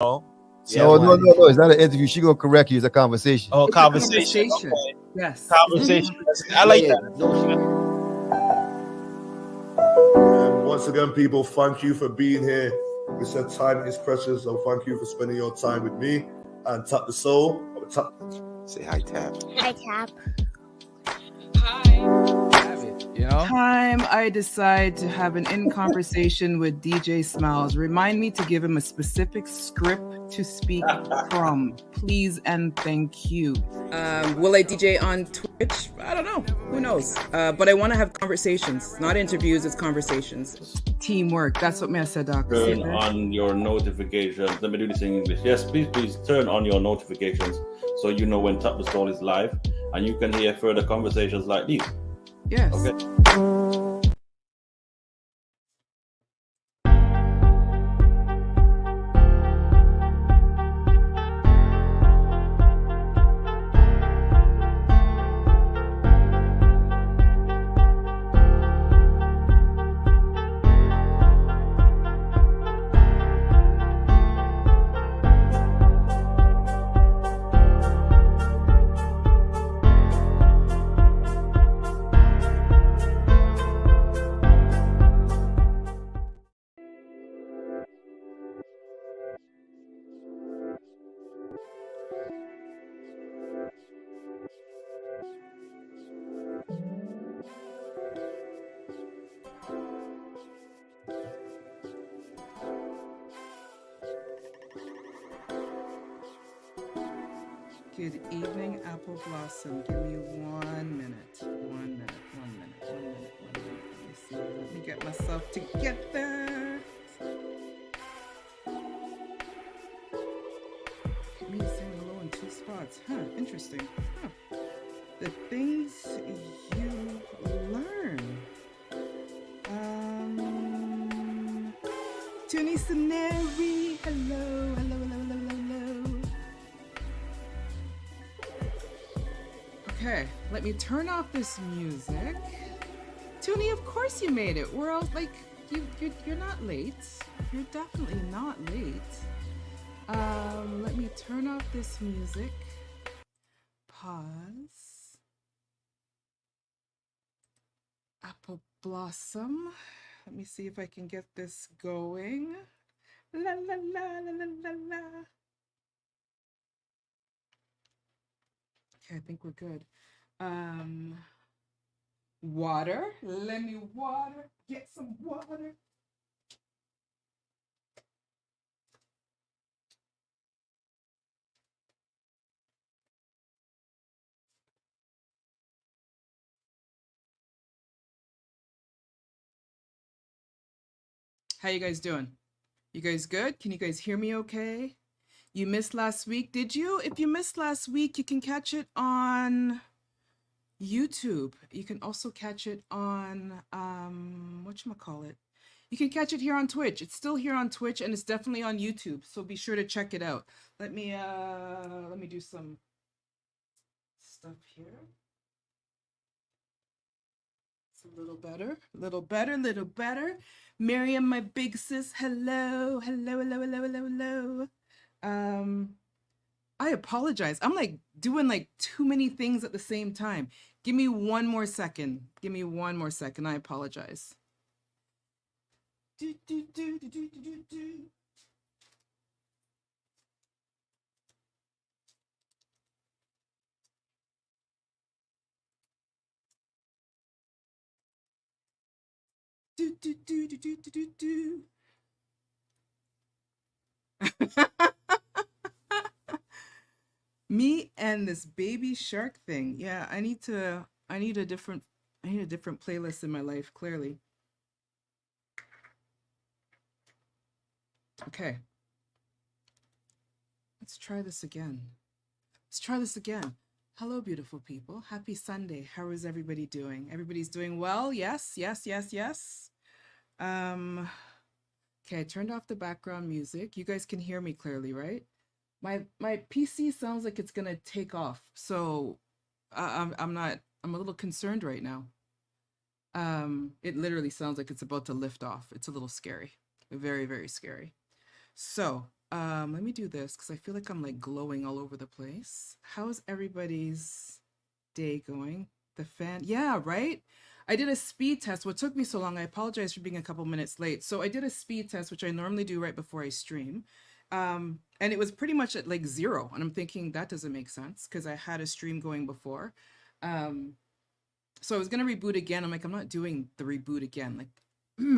No. Yeah, No, why no, did no, you? no. It's not an interview. She gonna correct you. It's a conversation. Oh, It's a conversation. conversation. Okay. Yes. Conversation. I Yeah, like yeah. that. No, she. And once again, people, thank you for being here. We said time is precious, so thank you for spending your time with me and Tap the Soul. Say hi, Tab. Hi, Cap. Have it, you know? Time I decide to have an in conversation with DJ Smiles, remind me to give him a specific script to speak from, please and thank you. Will I DJ on Twitch? I don't know. Who knows? But I want to have conversations, not interviews. It's conversations. Teamwork. That's what me I said, Doc. Turn on your notifications. Let me do this in English. Yes, please turn on your notifications so you know when Tap the Soul is live and you can hear further conversations like these. Yes. Okay. Good evening, Apple Blossom. Give me 1 minute. 1 minute. 1 minute. 1 minute. 1 minute. Let me see. Let me get myself together. Get me saying hello in 2 spots. Huh, interesting. Huh. The things you learn. Tuni Saneri. Hello, hello, hello, hello, hello. Okay, let me turn off this music. Tuni, of course you made it. We're all like, you're not late. You're definitely not late. Let me turn off this music. Pause. Apple Blossom. Let me see if I can get this going. La la la la la la la. Okay, I think we're good. Water. Let me water. Get some water. How you guys doing? You guys good? Can you guys hear me okay? You missed last week, did you? If you missed last week, you can catch it on YouTube. You can also catch it on whatchamacallit. You can catch it here on Twitch. It's still here on Twitch and it's definitely on YouTube. So be sure to check it out. Let me do some stuff here. It's a little better, little better, little better. Miriam, my big sis, hello, hello, hello, hello, hello, hello. I apologize. I'm like doing like too many things at the same time. Give me 1 more second. Give me 1 more second. I apologize. Do, do, do, do, do, do, do. Do, do, do, do, do, do, do, do. Me and this baby shark thing. Yeah, I need a different playlist in my life, clearly. Okay. Let's try this again. Let's try this again. Hello, beautiful people. Happy Sunday. How is everybody doing? Everybody's doing well? Yes, yes, yes, yes. Okay, I turned off the background music. You guys can hear me clearly, right? My PC sounds like it's gonna take off, so I'm a little concerned right now. It literally sounds like it's about to lift off. It's a little scary, very, very scary. So Let me do this because I feel like I'm like glowing all over the place. How's everybody's day going? The fan, yeah, right? I did a speed test. What took me so long, I apologize for being a couple minutes late. So I did a speed test, which I normally do right before I stream. And it was pretty much at like 0. And I'm thinking that doesn't make sense because I had a stream going before. So I was gonna reboot again. I'm like, I'm not doing the reboot again. Like,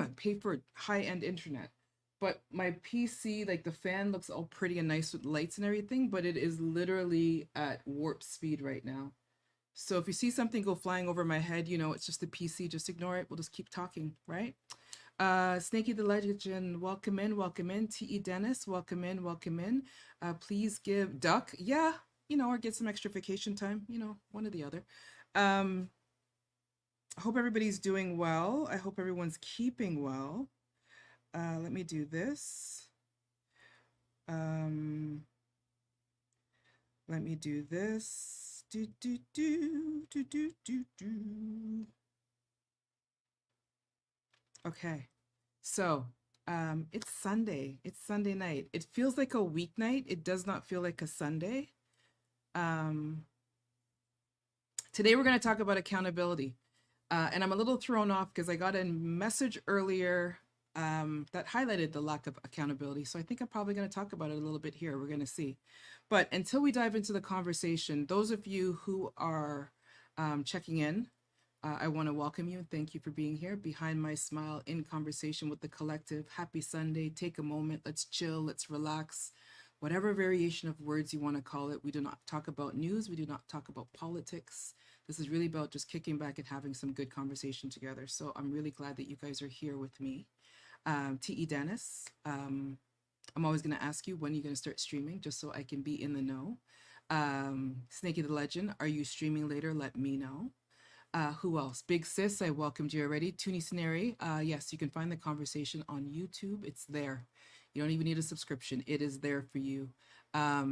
I pay for high-end internet. But my PC, like the fan looks all pretty and nice with lights and everything, but it is literally at warp speed right now. So if you see something go flying over my head, you know, it's just the PC, just ignore it. We'll just keep talking, right? Snaky the Legend, welcome in, welcome in. T.E. Dennis, welcome in, welcome in. Please give Duck, yeah, you know, or get some extra vacation time, you know, one or the other. I hope everybody's doing well. I hope everyone's keeping well. Let me do this. Let me do this. Do, do, do, do, do, do, do. Okay, so it's Sunday. It's Sunday night. It feels like a weeknight. It does not feel like a Sunday. Today we're going to talk about accountability. And I'm a little thrown off because I got a message earlier that highlighted the lack of accountability. So I think I'm probably going to talk about it a little bit here. We're going to see. But until we dive into the conversation, those of you who are checking in, I want to welcome you and thank you for being here. Behind My Smile, in conversation with the collective. Happy Sunday. Take a moment. Let's chill. Let's relax. Whatever variation of words you want to call it. We do not talk about news. We do not talk about politics. This is really about just kicking back and having some good conversation together. So I'm really glad that you guys are here with me. T.E. Dennis, I'm always going to ask you when you're going to start streaming, just so I can be in the know. Snaky the Legend, are you streaming later? Let me know. Who else? Big Sis, I welcomed you already. Toonie Scenari, yes, you can find the conversation on YouTube. It's there. You don't even need a subscription. It is there for you. I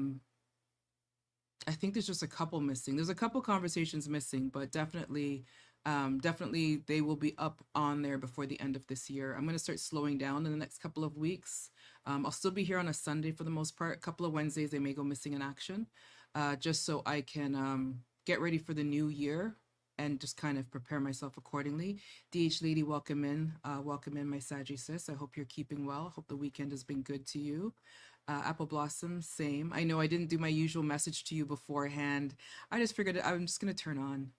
think there's just a couple missing. There's a couple conversations missing, but definitely they will be up on there before the end of this year. I'm going to start slowing down in the next couple of weeks. I'll still be here on a Sunday for the most part. A couple of Wednesdays, they may go missing in action, just so I can get ready for the new year and just kind of prepare myself accordingly. DH Lady, welcome in. Welcome in, my Saggy sis. I hope you're keeping well. Hope the weekend has been good to you. Apple Blossom, same. I know I didn't do my usual message to you beforehand. I just figured I'm just going to turn on.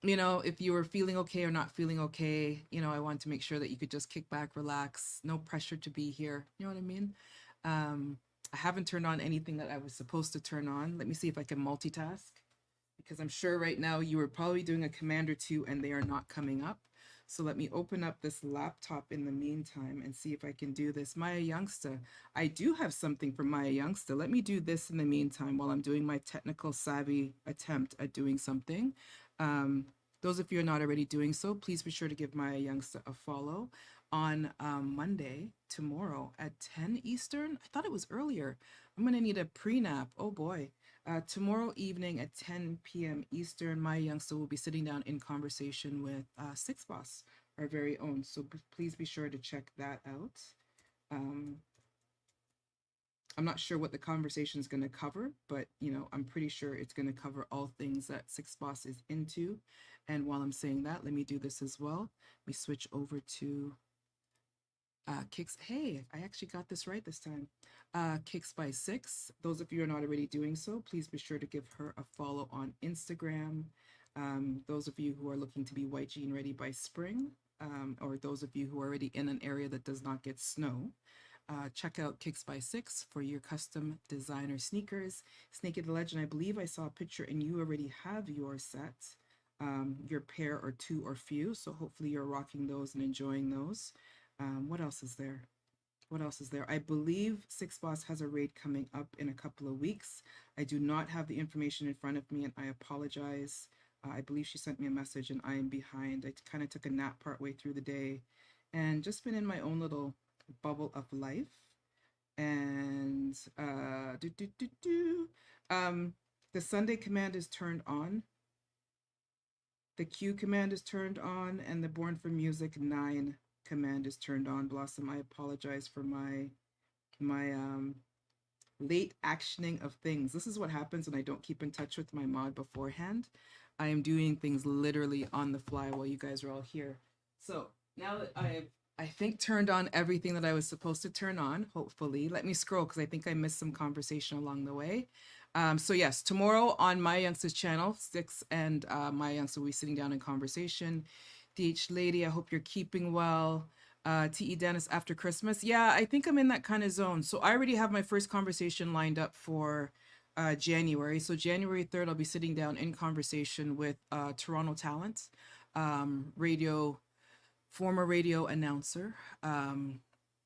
You know, if you were feeling okay or not feeling okay, you know, I wanted to make sure that you could just kick back, relax, no pressure to be here. You know what I mean? I haven't turned on anything that I was supposed to turn on. Let me see if I can multitask, because I'm sure right now you were probably doing a command or two and they are not coming up. So let me open up this laptop in the meantime and see if I can do this. Maya Youngster, I do have something for Maya Youngster. Let me do this in the meantime while I'm doing my technical savvy attempt at doing something. Those of you who are not already doing so, please be sure to give Maya Youngster a follow on Monday, tomorrow at 10 Eastern. I thought it was earlier. I'm going to need a pre-nap. Oh boy. Tomorrow evening at 10 p.m. Eastern, Maya Youngster will be sitting down in conversation with Six Boss, our very own. So please be sure to check that out. I'm not sure what the conversation is going to cover, but you know, I'm pretty sure it's going to cover all things that Six Boss is into. And while I'm saying that, let me do this as well. We switch over to Kicks. Hey, I actually got this right this time. Kicks by Six. Those of you who are not already doing so, please be sure to give her a follow on Instagram. Those of you who are looking to be white jean ready by spring, or those of you who are already in an area that does not get snow, check out Kicks by Six for your custom designer sneakers. Snaky the Legend, I believe I saw a picture and you already have your set, your pair or two or few. So hopefully you're rocking those and enjoying those. What else is there? What else is there? I believe Six Boss has a raid coming up in a couple of weeks. I do not have the information in front of me and I apologize. I believe she sent me a message and I am behind. I kind of took a nap partway through the day and just been in my own little bubble of life. And the Sunday command is turned on. The Q command is turned on and the Born for Music 9 command is turned on. Blossom, I apologize for my Late actioning of things. This is what happens when I don't keep in touch with my mod beforehand. I am doing things literally on the fly while you guys are all here. So now that I think turned on everything that I was supposed to turn on, hopefully. Let me scroll because I think I missed some conversation along the way. So yes, tomorrow on Maya Youngster's channel, 6 and Maya Youngster will be sitting down in conversation. DH Lady, I hope you're keeping well. TE Dennis, after Christmas. Yeah, I think I'm in that kind of zone. So I already have my first conversation lined up for January. So January 3rd, I'll be sitting down in conversation with Toronto Talent, former radio announcer.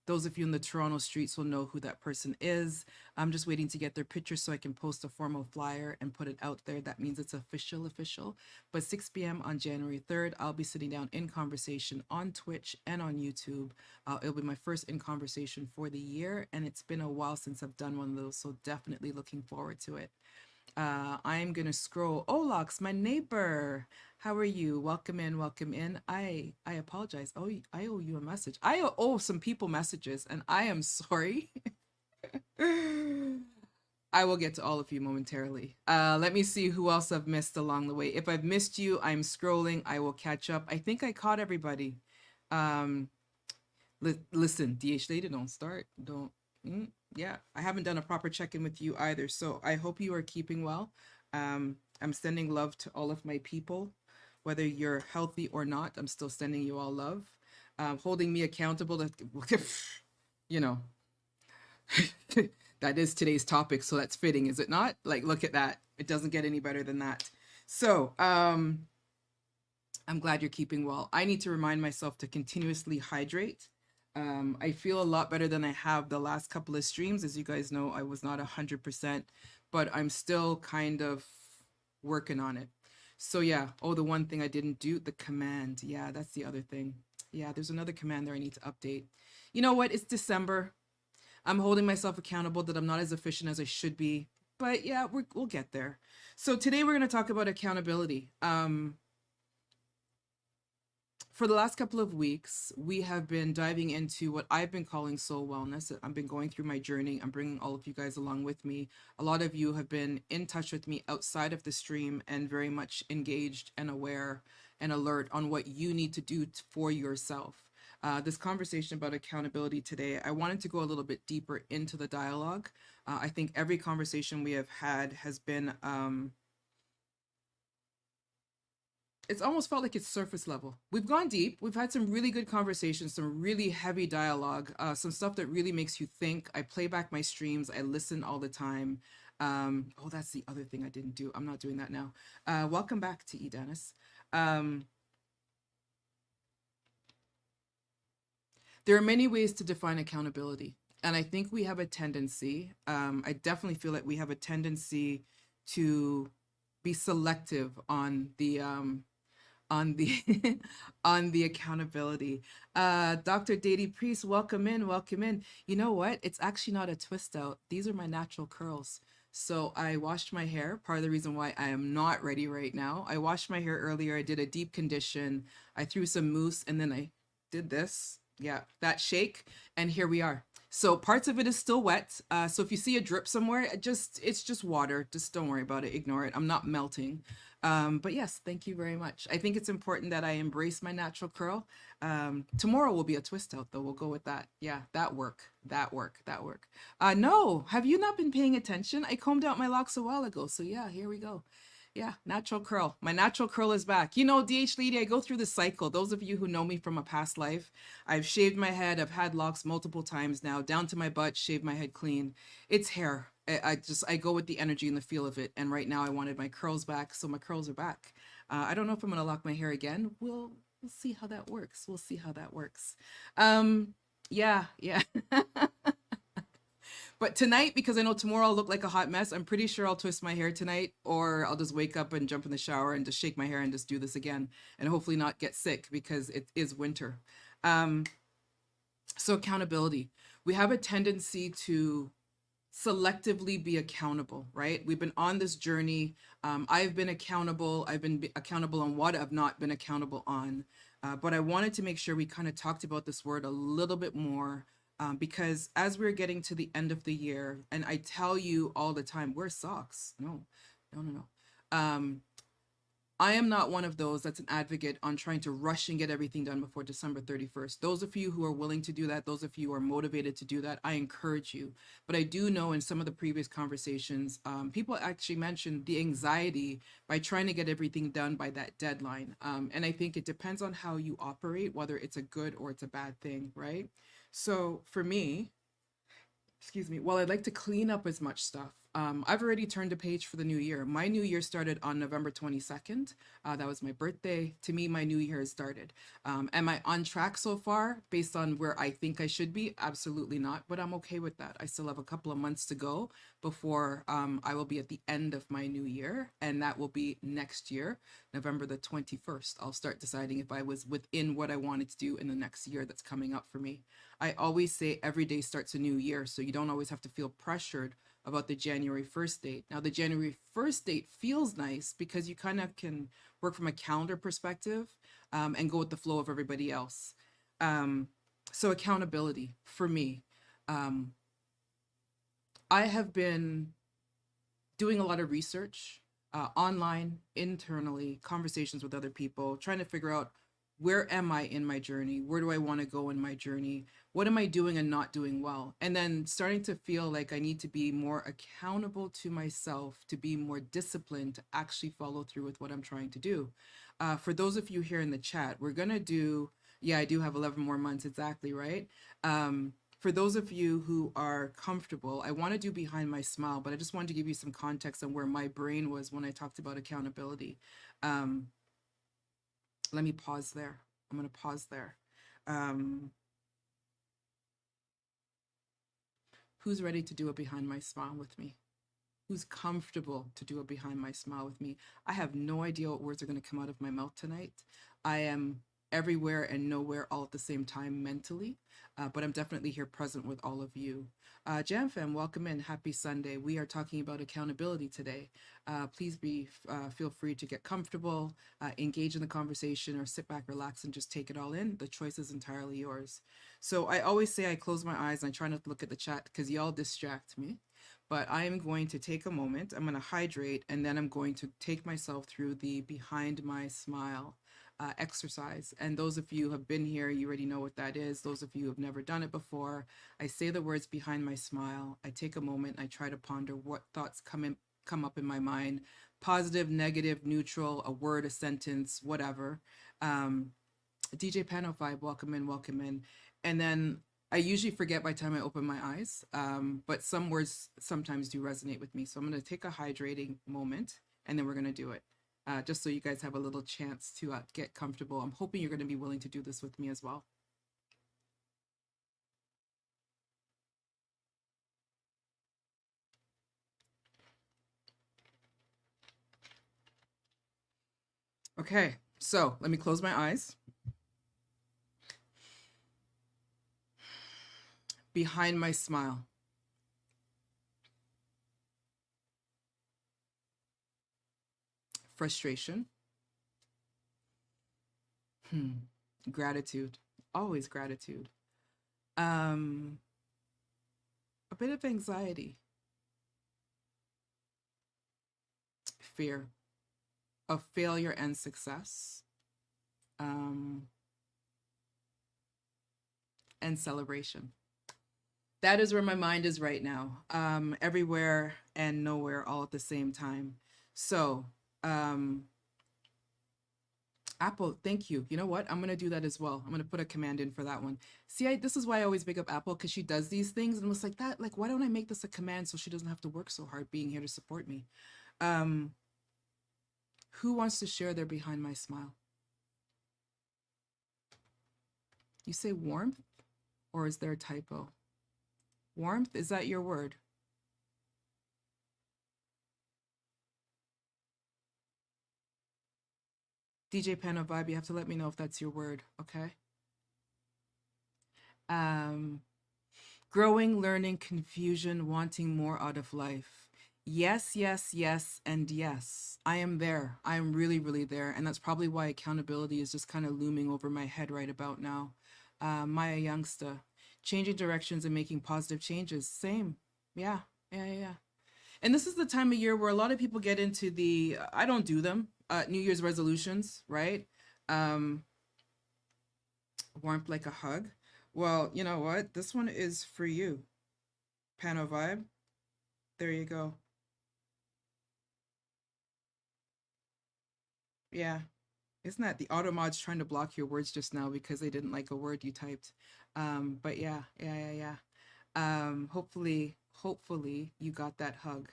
Those of you in the Toronto streets will know who that person is. I'm just waiting to get their picture so I can post a formal flyer and put it out there. That means it's official. But 6 p.m. on January 3rd, I'll be sitting down in conversation on Twitch and on YouTube. It'll be my first in conversation for the year, and it's been a while since I've done one of those, so definitely looking forward to it. I'm gonna scroll. Olox, my neighbor, how are you? Welcome in, welcome in. I apologize. Oh, I owe you a message. I owe some people messages, and I am sorry. I will get to all of you momentarily. Let me see who else I've missed along the way. If I've missed you, I'm scrolling. I will catch up. I think I caught everybody. Listen, DH Lady, don't start. Don't. Yeah, I haven't done a proper check-in with you either. So I hope you are keeping well. I'm sending love to all of my people, whether you're healthy or not. I'm still sending you all love. Holding me accountable to, you know, that is today's topic. So that's fitting, is it not? Like, look at that. It doesn't get any better than that. So I'm glad you're keeping well. I need to remind myself to continuously hydrate. I feel a lot better than I have the last couple of streams. As you guys know, I was not 100%, but I'm still kind of working on it. So yeah. Oh, the one thing I didn't do, the command. Yeah, that's the other thing. Yeah, there's another command there I need to update. You know what? It's December. I'm holding myself accountable that I'm not as efficient as I should be. But yeah, we'll get there. So today we're going to talk about accountability. For the last couple of weeks, we have been diving into what I've been calling soul wellness. I've been going through my journey. I'm bringing all of you guys along with me. A lot of you have been in touch with me outside of the stream and very much engaged and aware and alert on what you need to do for yourself. This conversation about accountability today, I wanted to go a little bit deeper into the dialogue. I think every conversation we have had has been it's almost felt like it's surface level. We've gone deep. We've had some really good conversations, some really heavy dialogue, some stuff that really makes you think. I play back my streams. I listen all the time. Oh, that's the other thing I didn't do. I'm not doing that now. Welcome back to E. Dennis. There are many ways to define accountability. And I think we have a tendency, I definitely feel that we have a tendency to be selective on the on the accountability. Dr. Dady Priest, welcome in, welcome in. You know what? It's actually not a twist out. These are my natural curls. So I washed my hair. Part of the reason why I am not ready right now. I washed my hair earlier. I did a deep condition. I threw some mousse and then I did this. Yeah, that shake. And here we are. So parts of it is still wet. So if you see a drip somewhere, it's just water. Just don't worry about it. Ignore it. I'm not melting. But yes, thank you very much. I think it's important that I embrace my natural curl. Tomorrow will be a twist out though. We'll go with that. Yeah, that work. No, have you not been paying attention? I combed out my locks a while ago. So yeah, here we go. Yeah, natural curl. My natural curl is back. You know, DH Lady, I go through the cycle. Those of you who know me from a past life, I've shaved my head. I've had locks multiple times now, down to my butt, shaved my head clean. It's hair. I go with the energy and the feel of it. And right now I wanted my curls back. So my curls are back. I don't know if I'm going to lock my hair again. We'll see how that works. We'll see how that works. Yeah. But tonight, because I know tomorrow I'll look like a hot mess, I'm pretty sure I'll twist my hair tonight, or I'll just wake up and jump in the shower and just shake my hair and just do this again, and hopefully not get sick because it is winter. So accountability. We have a tendency to selectively be accountable, right? We've been on this journey. I've been accountable. I've been accountable on what I've not been accountable on. But I wanted to make sure we kind of talked about this word a little bit more because as we're getting to the end of the year, and I tell you all the time, wear socks. No. I am not one of those that's an advocate on trying to rush and get everything done before December 31st. Those of you who are willing to do that, those of you who are motivated to do that, I encourage you. But I do know in some of the previous conversations, people actually mentioned the anxiety by trying to get everything done by that deadline. And I think it depends on how you operate, whether it's a good or it's a bad thing, right? So for me, while I'd like to clean up as much stuff, I've already turned a page for the new year. My new year started on November 22nd. That was my birthday. To me, my new year has started. Am I on track so far based on where I think I should be? Absolutely not, but I'm okay with that. I still have a couple of months to go before I will be at the end of my new year, and that will be next year, November the 21st. I'll start deciding if I was within what I wanted to do in the next year that's coming up for me. I always say every day starts a new year, so you don't always have to feel pressured about the January 1st date. Now, the January 1st date feels nice because you kind of can work from a calendar perspective and go with the flow of everybody else. So accountability for me. I have been doing a lot of research online, internally, conversations with other people, trying to figure out where am I in my journey? Where do I want to go in my journey? What am I doing and not doing well? And then starting to feel like I need to be more accountable to myself, to be more disciplined, to actually follow through with what I'm trying to do. For those of you here in the chat, we're going to do, I do have 11 more months, exactly, right? For those of you who are comfortable, I want to do Behind My Smile, but I just wanted to give you some context on where my brain was when I talked about accountability. Let me pause there. I'm going to pause there. Who's ready to do a Behind My Smile with me? Who's comfortable to do a Behind My Smile with me? I have no idea what words are going to come out of my mouth tonight. I am everywhere and nowhere all at the same time mentally, but I'm definitely here present with all of you. Jam Fam, welcome in. Happy Sunday. We are talking about accountability today. Please feel free to get comfortable, engage in the conversation, or sit back, relax, and just take it all in. The choice is entirely yours. So I always say I close my eyes and I try not to look at the chat because y'all distract me. But I am going to take a moment. I'm going to hydrate, and then I'm going to take myself through the Behind My Smile exercise. And those of you who have been here, you already know what that is. Those of you who have never done it before, I say the words Behind My Smile. I take a moment. I try to ponder what thoughts come up in my mind, positive, negative, neutral, a word, a sentence, whatever. DJ Pano 5, welcome in. And then I usually forget by the time I open my eyes, but some words sometimes do resonate with me. So I'm going to take a hydrating moment, and then we're going to do it. Just so you guys have a little chance to get comfortable. I'm hoping you're going to be willing to do this with me as well. Okay, so let me close my eyes. Behind my smile. Frustration. Gratitude. Always gratitude. A bit of anxiety. Fear of failure and success. And celebration. That is where my mind is right now. Everywhere and nowhere all at the same time. So, Apple, thank you. You know what? I'm going to do that as well. I'm going to put a command in for that one. See, this is why I always big up Apple, because she does these things. And I was like, why don't I make this a command so she doesn't have to work so hard being here to support me? Who wants to share their Behind My Smile? You say warmth, or is there a typo? Warmth, is that your word? DJ Pano Vibe, you have to let me know if that's your word, okay? Growing, learning, confusion, wanting more out of life. Yes, yes, yes, and yes. I am there. I am really, really there. And that's probably why accountability is just kind of looming over my head right about now. Maya Youngster, Changing directions and making positive changes. Same. Yeah. And this is the time of year where a lot of people get into the, I don't do them, New Year's resolutions, right? Warmth like a hug. Well, you know what? This one is for you. Pano Vibe. There you go. Yeah. Isn't that the auto mods trying to block your words just now because they didn't like a word you typed? But yeah. Hopefully you got that hug.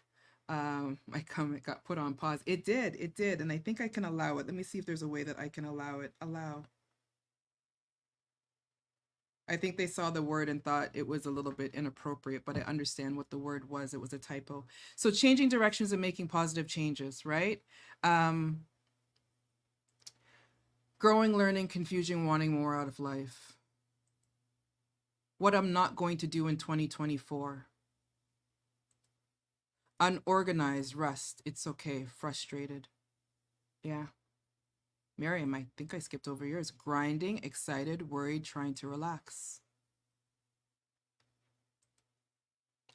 My comment got put on pause. It did. And I think I can allow it. Let me see if there's a way that I can allow it. Allow. I think they saw the word and thought it was a little bit inappropriate, but I understand what the word was. It was a typo. So changing directions and making positive changes, right? Growing, learning, confusion, wanting more out of life. What I'm not going to do in 2024. Unorganized, rest. It's okay. Frustrated. Yeah. Miriam, I think I skipped over yours. Grinding, excited, worried, trying to relax.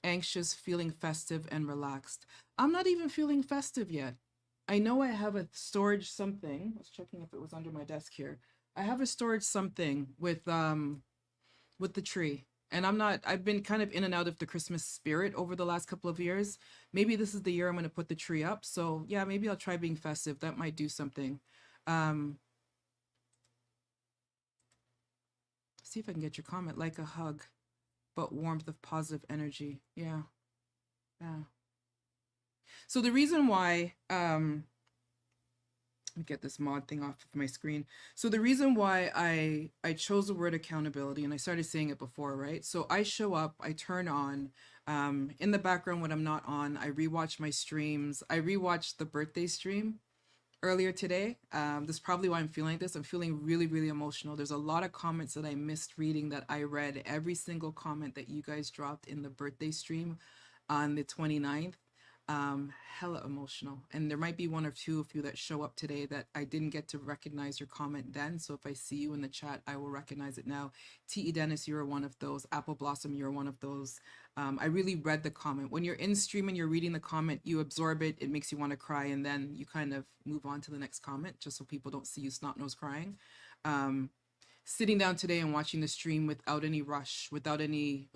Anxious, feeling festive and relaxed. I'm not even feeling festive yet. I know I have a storage something. I was checking if it was under my desk here. I have a storage something with the tree. And I've been kind of in and out of the Christmas spirit over the last couple of years. Maybe this is the year I'm going to put the tree up. So yeah, maybe I'll try being festive. That might do something. See if I can get your comment. Like a hug, but warmth of positive energy. Yeah. So the reason why, let me get this mod thing off of my screen. So the reason why I chose the word accountability, and I started saying it before, right? So I show up, I turn on, in the background when I'm not on, I rewatch my streams. I rewatched the birthday stream earlier today. This is probably why I'm feeling like this. I'm feeling really, really emotional. There's a lot of comments that I missed reading that I read. Every single comment that you guys dropped in the birthday stream on the 29th. Hella emotional. And there might be one or two of you that show up today that I didn't get to recognize your comment then. So if I see you in the chat, I will recognize it now. T.E. Dennis, you're one of those. Apple Blossom, you're one of those. I really read the comment. When you're in stream and you're reading the comment, you absorb it. It makes you want to cry. And then you kind of move on to the next comment just so people don't see you snot nose crying. Sitting down today and watching the stream without any rush, without any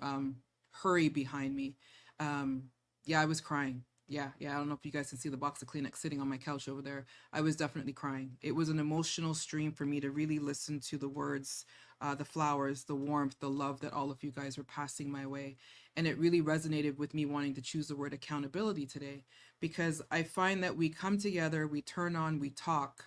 hurry behind me. Yeah, I was crying. Yeah. I don't know if you guys can see the box of Kleenex sitting on my couch over there. I was definitely crying. It was an emotional stream for me to really listen to the words, the flowers, the warmth, the love that all of you guys were passing my way. And it really resonated with me wanting to choose the word accountability today, because I find that we come together, we turn on, we talk.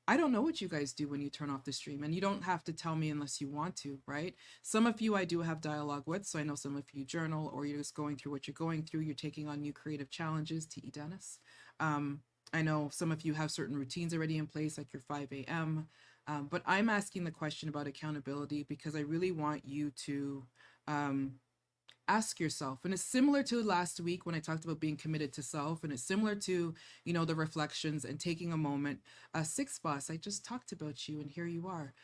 I don't know what you guys do when you turn off the stream, and you don't have to tell me unless you want to, right? Some of you I do have dialogue with, so I know some of you journal, or you're just going through what you're going through. You're taking on new creative challenges, T.E. Dennis. I know some of you have certain routines already in place, like your 5 a.m. But I'm asking the question about accountability because I really want you to ask yourself. And it's similar to last week when I talked about being committed to self, and it's similar to, you know, the reflections and taking a moment. Six Boss, I just talked about you and here you are.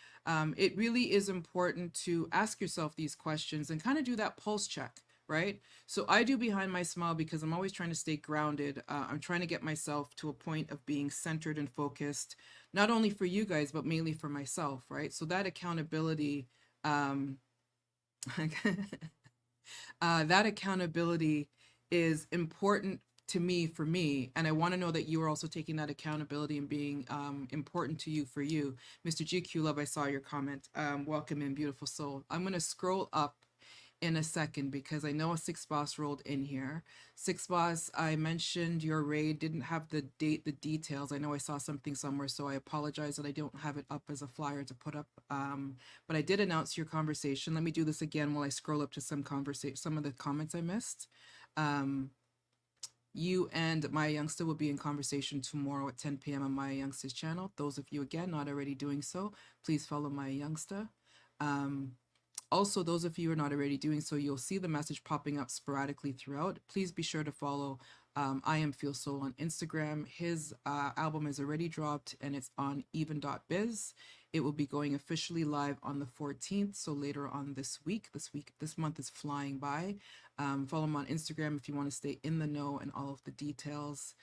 It really is important to ask yourself these questions and kind of do that pulse check, right? So I do Behind My Smile because I'm always trying to stay grounded. I'm trying to get myself to a point of being centered and focused, not only for you guys, but mainly for myself, right? So that accountability, that accountability is important to me, for me, and I want to know that you are also taking that accountability and being important to you for you. Mr. GQ Love, I saw your comment. Welcome in, beautiful soul. I'm going to scroll up in a second because I know a Six Boss rolled in here. Six Boss, I mentioned your raid, didn't have the date, the details. I know I saw something somewhere, so I apologize that I don't have it up as a flyer to put up. But I did announce your conversation. Let me do this again while I scroll up to some of the comments I missed. You and Maya Youngster will be in conversation tomorrow at 10 p.m. on Maya Youngster's channel. Those of you, again, not already doing so, please follow Maya Youngster. Also, those of you who are not already doing so, you'll see the message popping up sporadically throughout. Please be sure to follow I Am Feel Soul on Instagram. His album is already dropped and it's on even.biz. It will be going officially live on the 14th. So later on this month is flying by. Follow him on Instagram if you want to stay in the know and all of the details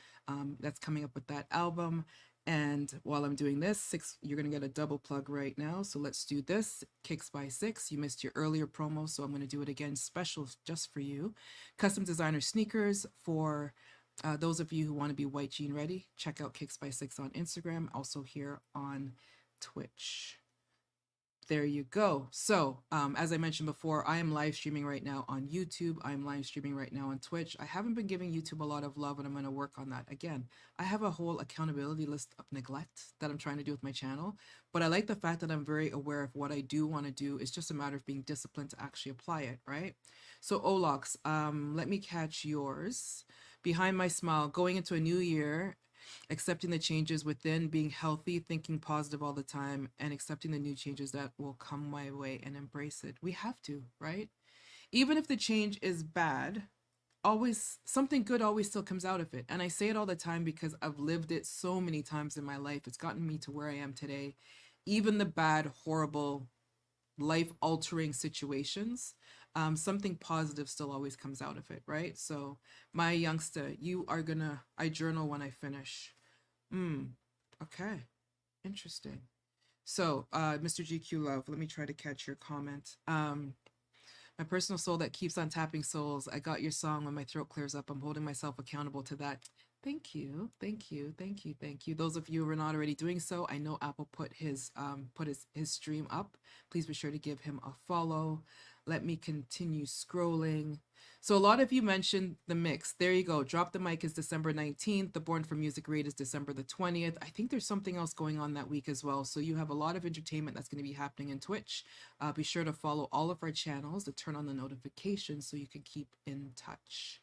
that's coming up with that album. And while I'm doing this, you're going to get a double plug right now. So let's do this. Kicks by 6. You missed your earlier promo, so I'm going to do it again, special just for you. Custom designer sneakers for those of you who want to be white jean ready. Check out Kicks by 6 on Instagram, also here on Twitch. There you go. So as I mentioned before, I am live streaming right now on YouTube. I'm live streaming right now on Twitch. I haven't been giving YouTube a lot of love, and I'm going to work on that. Again, I have a whole accountability list of neglect that I'm trying to do with my channel, but I like the fact that I'm very aware of what I do want to do. It's just a matter of being disciplined to actually apply it, right? So Olox, let me catch yours. Behind my smile, going into a new year, accepting the changes within, being healthy, thinking positive all the time, and accepting the new changes that will come my way and embrace it. We have to, right? Even if the change is bad, always something good always still comes out of it. And I say it all the time because I've lived it so many times in my life. It's gotten me to where I am today. Even the bad, horrible, life-altering situations, something positive still always comes out of it, right? So my youngster, you are gonna, I journal when I finish. Okay, interesting. So Mr. GQ Love, let me try to catch your comment. My personal soul that keeps on tapping souls. I got your song. When my throat clears up, I'm holding myself accountable to that. Thank you, thank you, thank you, thank you. Those of you who are not already doing so, I know Apple put his stream up. Please be sure to give him a follow. Let me continue scrolling. So a lot of you mentioned the mix. There you go. Drop the Mic is December 19th. The Born for Music raid is December the 20th. I think there's something else going on that week as well. So you have a lot of entertainment that's going to be happening in Twitch. Be sure to follow all of our channels to turn on the notifications so you can keep in touch.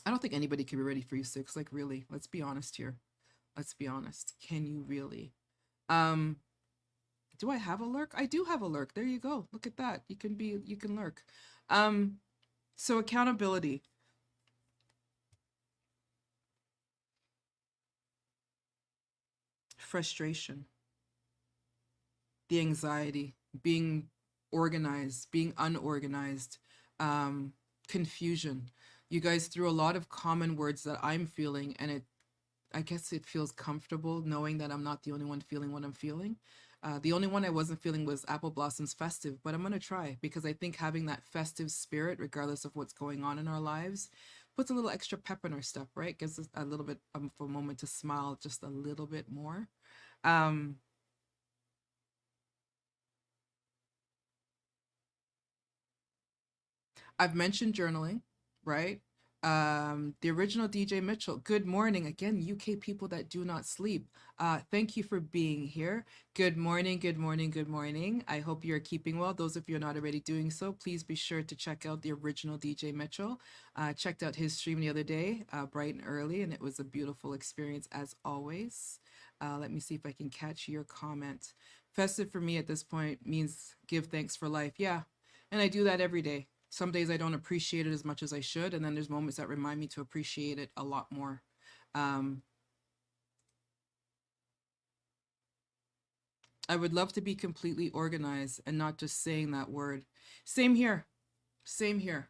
I don't think anybody can be ready for you, Six. Like, really, let's be honest here. Let's be honest. Can you really? Do I have a lurk? I do have a lurk. There you go. Look at that. You can lurk. So accountability. Frustration. The anxiety. Being organized. Being unorganized. Confusion. You guys threw a lot of common words that I'm feeling, and I guess it feels comfortable knowing that I'm not the only one feeling what I'm feeling. The only one I wasn't feeling was Apple Blossom's Festive, but I'm going to try because I think having that festive spirit, regardless of what's going on in our lives, puts a little extra pep in our step, right? Gives us a little bit of a moment to smile just a little bit more. I've mentioned journaling, right? The original DJ Mitchell, good morning. Again, UK people that do not sleep. Thank you for being here. Good morning, good morning, good morning. I hope you're keeping well. Those of you who are not already doing so, please be sure to check out the original DJ Mitchell. Checked out his stream the other day, bright and early, and it was a beautiful experience as always. Let me see if I can catch your comment. Festive for me at this point means give thanks for life. Yeah, and I do that every day. Some days I don't appreciate it as much as I should, and then there's moments that remind me to appreciate it a lot more. I would love to be completely organized and not just saying that word. Same here. Same here.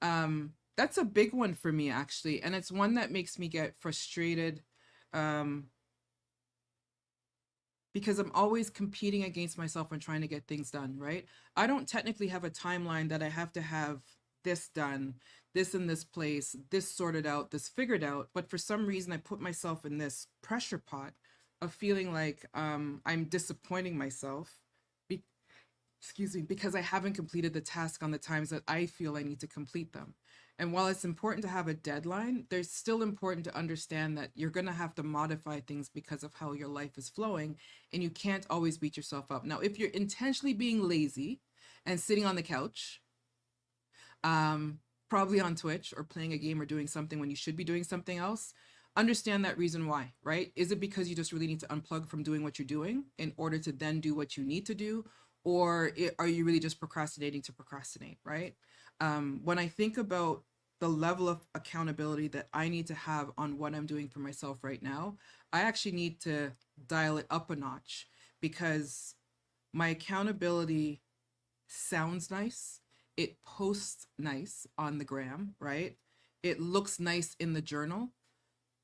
That's a big one for me, actually, and it's one that makes me get frustrated because I'm always competing against myself and trying to get things done, right? I don't technically have a timeline that I have to have this done, this in this place, this sorted out, this figured out. But for some reason, I put myself in this pressure pot of feeling like I'm disappointing myself, because I haven't completed the task on the times that I feel I need to complete them. And while it's important to have a deadline, there's still important to understand that you're going to have to modify things because of how your life is flowing, and you can't always beat yourself up. Now, if you're intentionally being lazy and sitting on the couch, probably on Twitch or playing a game or doing something when you should be doing something else, understand that reason why, right? Is it because you just really need to unplug from doing what you're doing in order to then do what you need to do? Or are you really just procrastinating to procrastinate, right? When I think about the level of accountability that I need to have on what I'm doing for myself right now, I actually need to dial it up a notch because my accountability sounds nice. It posts nice on the gram, right? It looks nice in the journal,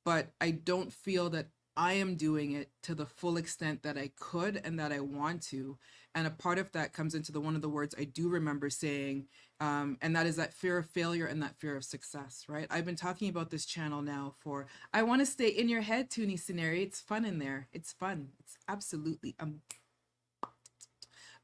but I don't feel that I am doing it to the full extent that I could and that I want to. And a part of that comes into the one of the words I do remember saying, and that is that fear of failure and that fear of success, right? I've been talking about this channel now for, I want to stay in your head, Toonie Scenario. It's fun in there. It's fun. It's absolutely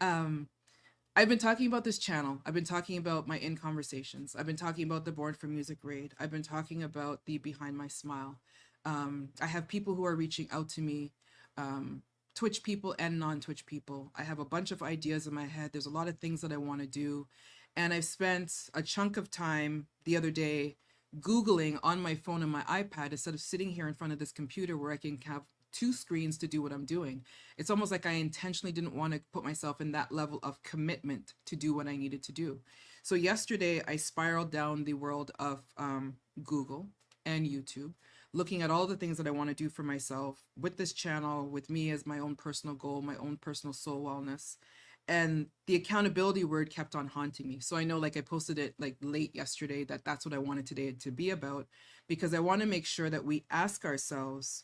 I've been talking about this channel. I've been talking about my In Conversations. I've been talking about the Born for Music raid. I've been talking about the Behind My Smile. I have people who are reaching out to me, Twitch people and non-Twitch people. I have a bunch of ideas in my head. There's a lot of things that I want to do. And I've spent a chunk of time the other day Googling on my phone and my iPad instead of sitting here in front of this computer where I can have two screens to do what I'm doing. It's almost like I intentionally didn't want to put myself in that level of commitment to do what I needed to do. So yesterday I spiraled down the world of Google and YouTube, looking at all the things that I want to do for myself with this channel, with me as my own personal goal, my own personal soul wellness. And the accountability word kept on haunting me. So I know, like I posted it like late yesterday, that that's what I wanted today to be about, because I want to make sure that we ask ourselves,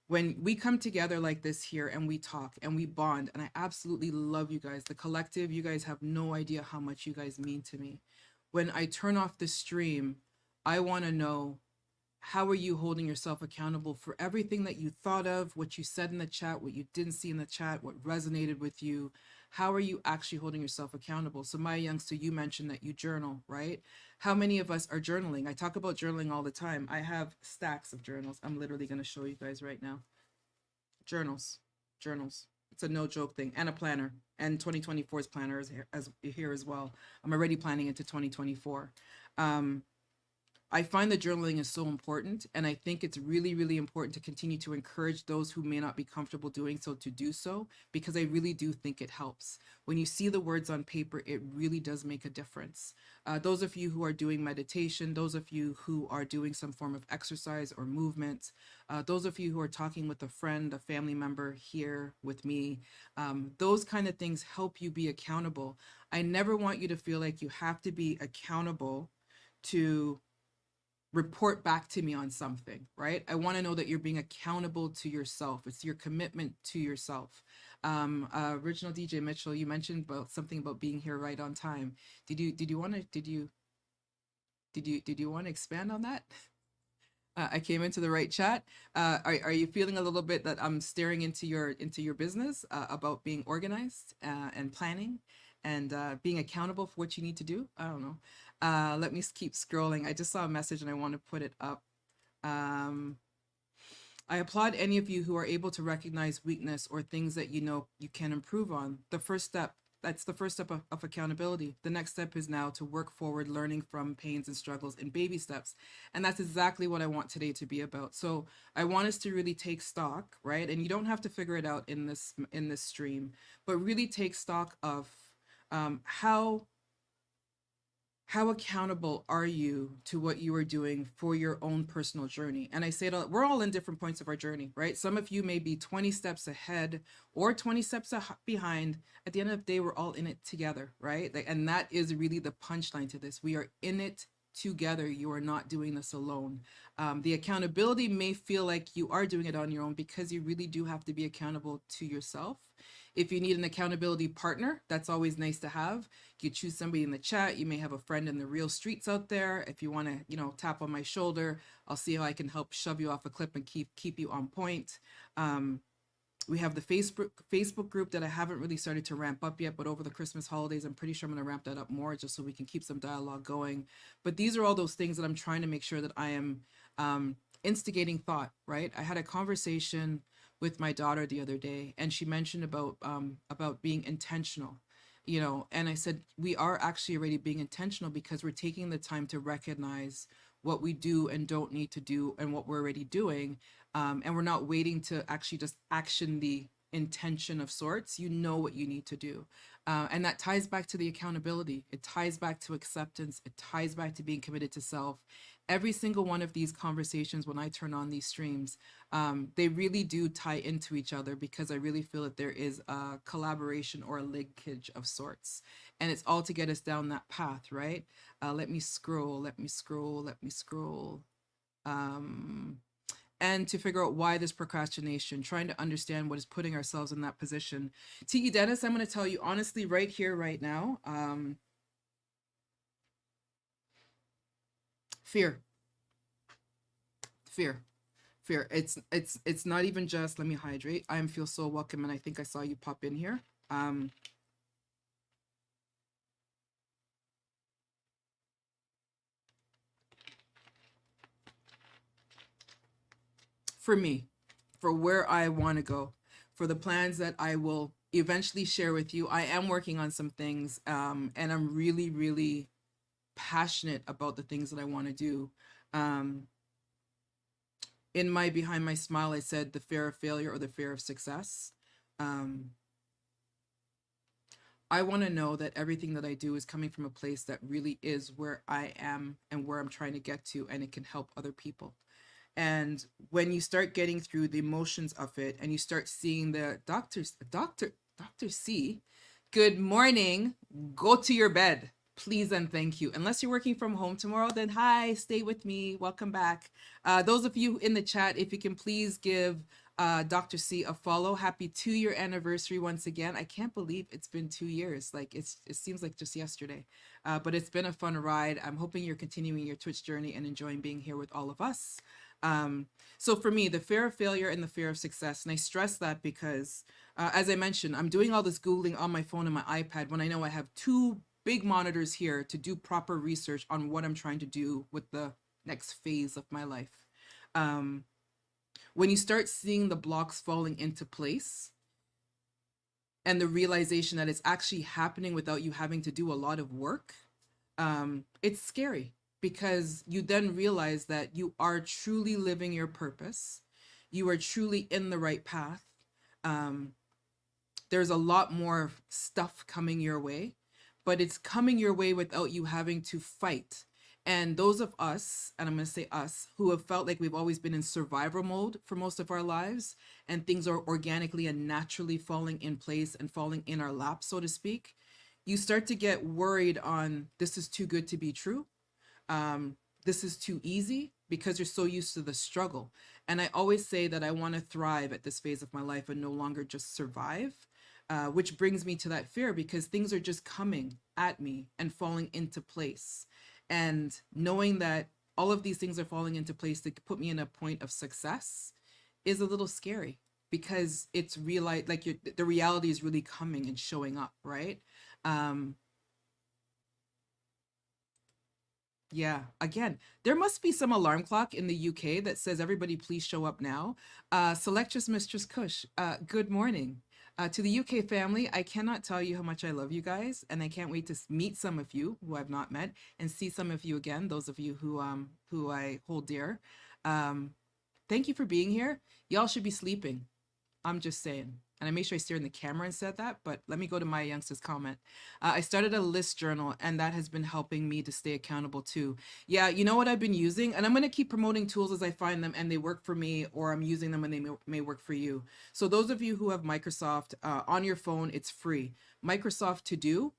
when we come together like this here and we talk and we bond, and I absolutely love you guys, the collective, you guys have no idea how much you guys mean to me. When I turn off the stream, I want to know, how are you holding yourself accountable for everything that you thought of, what you said in the chat, what you didn't see in the chat, what resonated with you? How are you actually holding yourself accountable? So Maya Youngster, you mentioned that you journal, right? How many of us are journaling? I talk about journaling all the time. I have stacks of journals. I'm literally going to show you guys right now. Journals. It's a no joke thing, and a planner. And 2024's planner is here as well. I'm already planning into 2024. I find that journaling is so important, and I think it's really, really important to continue to encourage those who may not be comfortable doing so to do so, because I really do think it helps. When you see the words on paper, it really does make a difference. Those of you who are doing meditation, those of you who are doing some form of exercise or movement, those of you who are talking with a friend, a family member here with me, those kind of things help you be accountable. I never want you to feel like you have to be accountable to report back to me on something, right? I want to know that you're being accountable to yourself. It's your commitment to yourself. Original DJ Mitchell, you mentioned about something about being here right on time. Did you want to expand on that? I came into the right chat. Are you feeling a little bit that I'm staring into your business about being organized and planning and being accountable for what you need to do? I don't know. Let me keep scrolling. I just saw a message and I want to put it up. I applaud any of you who are able to recognize weakness or things that you know you can improve on. The first step, that's the first step of accountability. The next step is now to work forward, learning from pains and struggles in baby steps. And that's exactly what I want today to be about. So I want us to really take stock, right? And you don't have to figure it out in this stream, but really take stock of how accountable are you to what you are doing for your own personal journey? And I say that we're all in different points of our journey, right? Some of you may be 20 steps ahead or 20 steps behind. At the end of the day, we're all in it together, right? And that is really the punchline to this. We are in it together. You are not doing this alone. The accountability may feel like you are doing it on your own, because you really do have to be accountable to yourself. If you need an accountability partner, that's always nice to have. You choose somebody in the chat. You may have a friend in the real streets out there. If you want to, tap on my shoulder, I'll see how I can help shove you off a cliff and keep you on point. We have the Facebook group that I haven't really started to ramp up yet, but over the Christmas holidays, I'm pretty sure I'm going to ramp that up more just so we can keep some dialogue going. But these are all those things that I'm trying to make sure that I am instigating thought, right? I had a conversation with my daughter the other day, and she mentioned about being intentional, and I said, we are actually already being intentional, because we're taking the time to recognize what we do and don't need to do and what we're already doing. And we're not waiting to actually just action the intention of sorts, you know what you need to do. And that ties back to the accountability. It ties back to acceptance. It ties back to being committed to self. Every single one of these conversations, when I turn on these streams, they really do tie into each other, because I really feel that there is a collaboration or a linkage of sorts. And it's all to get us down that path, right? Let me scroll. And to figure out why this procrastination, trying to understand what is putting ourselves in that position. T.E. Dennis, I'm going to tell you honestly right here, right now, fear. It's not even just, let me hydrate. I feel so welcome, and I think I saw you pop in here. For me, for where I want to go, for the plans that I will eventually share with you. I am working on some things, and I'm really, really passionate about the things that I want to do. In my Behind My Smile, I said the fear of failure or the fear of success. I want to know that everything that I do is coming from a place that really is where I am and where I'm trying to get to, and it can help other people. And when you start getting through the emotions of it, and you start seeing the Dr. C, good morning, go to your bed, please and thank you. Unless you're working from home tomorrow, then hi, stay with me, welcome back. Those of you in the chat, if you can please give Dr. C a follow. Happy 2-year anniversary once again. I can't believe it's been 2 years. Like it seems like just yesterday, but it's been a fun ride. I'm hoping you're continuing your Twitch journey and enjoying being here with all of us. So for me, the fear of failure and the fear of success, and I stress that because, as I mentioned, I'm doing all this Googling on my phone and my iPad when I know I have 2 big monitors here to do proper research on what I'm trying to do with the next phase of my life. When you start seeing the blocks falling into place and the realization that it's actually happening without you having to do a lot of work, it's scary. Because you then realize that you are truly living your purpose. You are truly in the right path. There's a lot more stuff coming your way, but it's coming your way without you having to fight. And those of us, and I'm going to say us, who have felt like we've always been in survival mode for most of our lives, and things are organically and naturally falling in place and falling in our lap, so to speak, you start to get worried on, this is too good to be true. This is too easy, because you're so used to the struggle. And I always say that I want to thrive at this phase of my life and no longer just survive, which brings me to that fear, because things are just coming at me and falling into place. And knowing that all of these things are falling into place to put me in a point of success is a little scary, because it's realized, like the reality is really coming and showing up, right? Yeah, again, there must be some alarm clock in the UK that says, everybody please show up now. Selectress Mistress Kush, good morning. To the UK family, I cannot tell you how much I love you guys, and I can't wait to meet some of you who I've not met, and see some of you again, those of you who I hold dear. Thank you for being here. Y'all should be sleeping. I'm just saying. And I made sure I steered in the camera and said that, but let me go to my youngster's comment. I started a list journal, and that has been helping me to stay accountable too. Yeah, you know what I've been using? And I'm going to keep promoting tools as I find them and they work for me, or I'm using them and they may work for you. So those of you who have Microsoft on your phone, it's free. Microsoft To Do,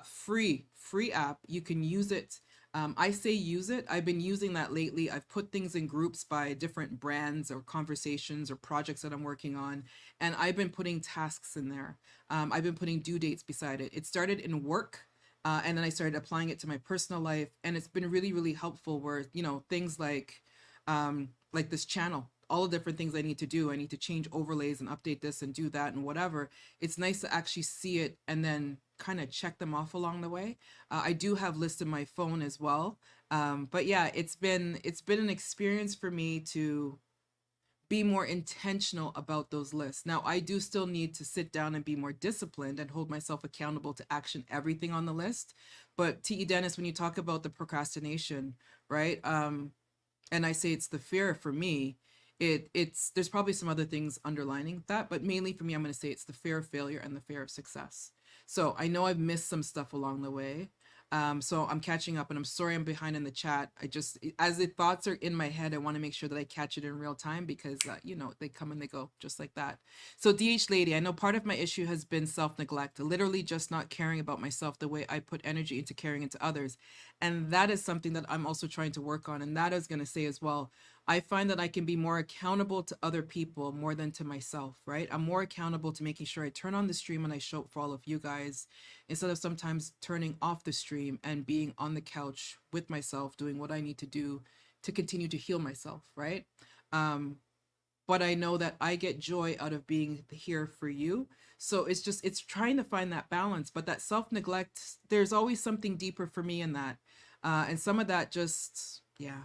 free app. You can use it. I say use it. I've been using that lately. I've put things in groups by different brands or conversations or projects that I'm working on. And I've been putting tasks in there. I've been putting due dates beside it. It started in work, and then I started applying it to my personal life. And it's been really, really helpful where, you know, things like this channel, all the different things I need to do. I need to change overlays and update this and do that and whatever. It's nice to actually see it and then kind of check them off along the way. I do have lists in my phone as well. But yeah, it's been an experience for me to be more intentional about those lists. Now, I do still need to sit down and be more disciplined and hold myself accountable to action everything on the list. But T.E. Dennis, when you talk about the procrastination, right? And I say it's the fear for me, it's there's probably some other things underlining that, but mainly for me, I'm going to say it's the fear of failure and the fear of success. So I know I've missed some stuff along the way. So I'm catching up, and I'm sorry I'm behind in the chat. I just, as the thoughts are in my head, I want to make sure that I catch it in real time, because you know, they come and they go just like that. So DH Lady, I know part of my issue has been self-neglect, literally just not caring about myself the way I put energy into caring into others. And that is something that I'm also trying to work on. And that I was going to say as well, I find that I can be more accountable to other people more than to myself, right? I'm more accountable to making sure I turn on the stream and I show up for all of you guys, instead of sometimes turning off the stream and being on the couch with myself, doing what I need to do to continue to heal myself, right? But I know that I get joy out of being here for you. So it's trying to find that balance, but that self-neglect, there's always something deeper for me in that. And some of that just, yeah.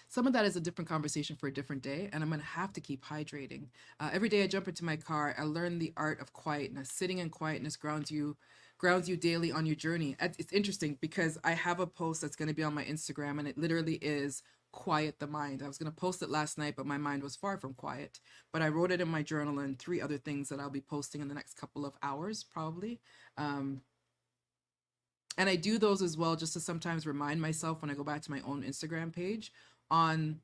Some of that is a different conversation for a different day, and I'm going to have to keep hydrating. Every day I jump into my car, I learn the art of quietness. Sitting in quietness grounds you daily on your journey. It's interesting because I have a post that's going to be on my Instagram, and it literally is quiet the mind. I was going to post it last night, but my mind was far from quiet. But I wrote it in my journal, and 3 other things that I'll be posting in the next couple of hours, probably. And I do those as well just to sometimes remind myself when I go back to my own Instagram page on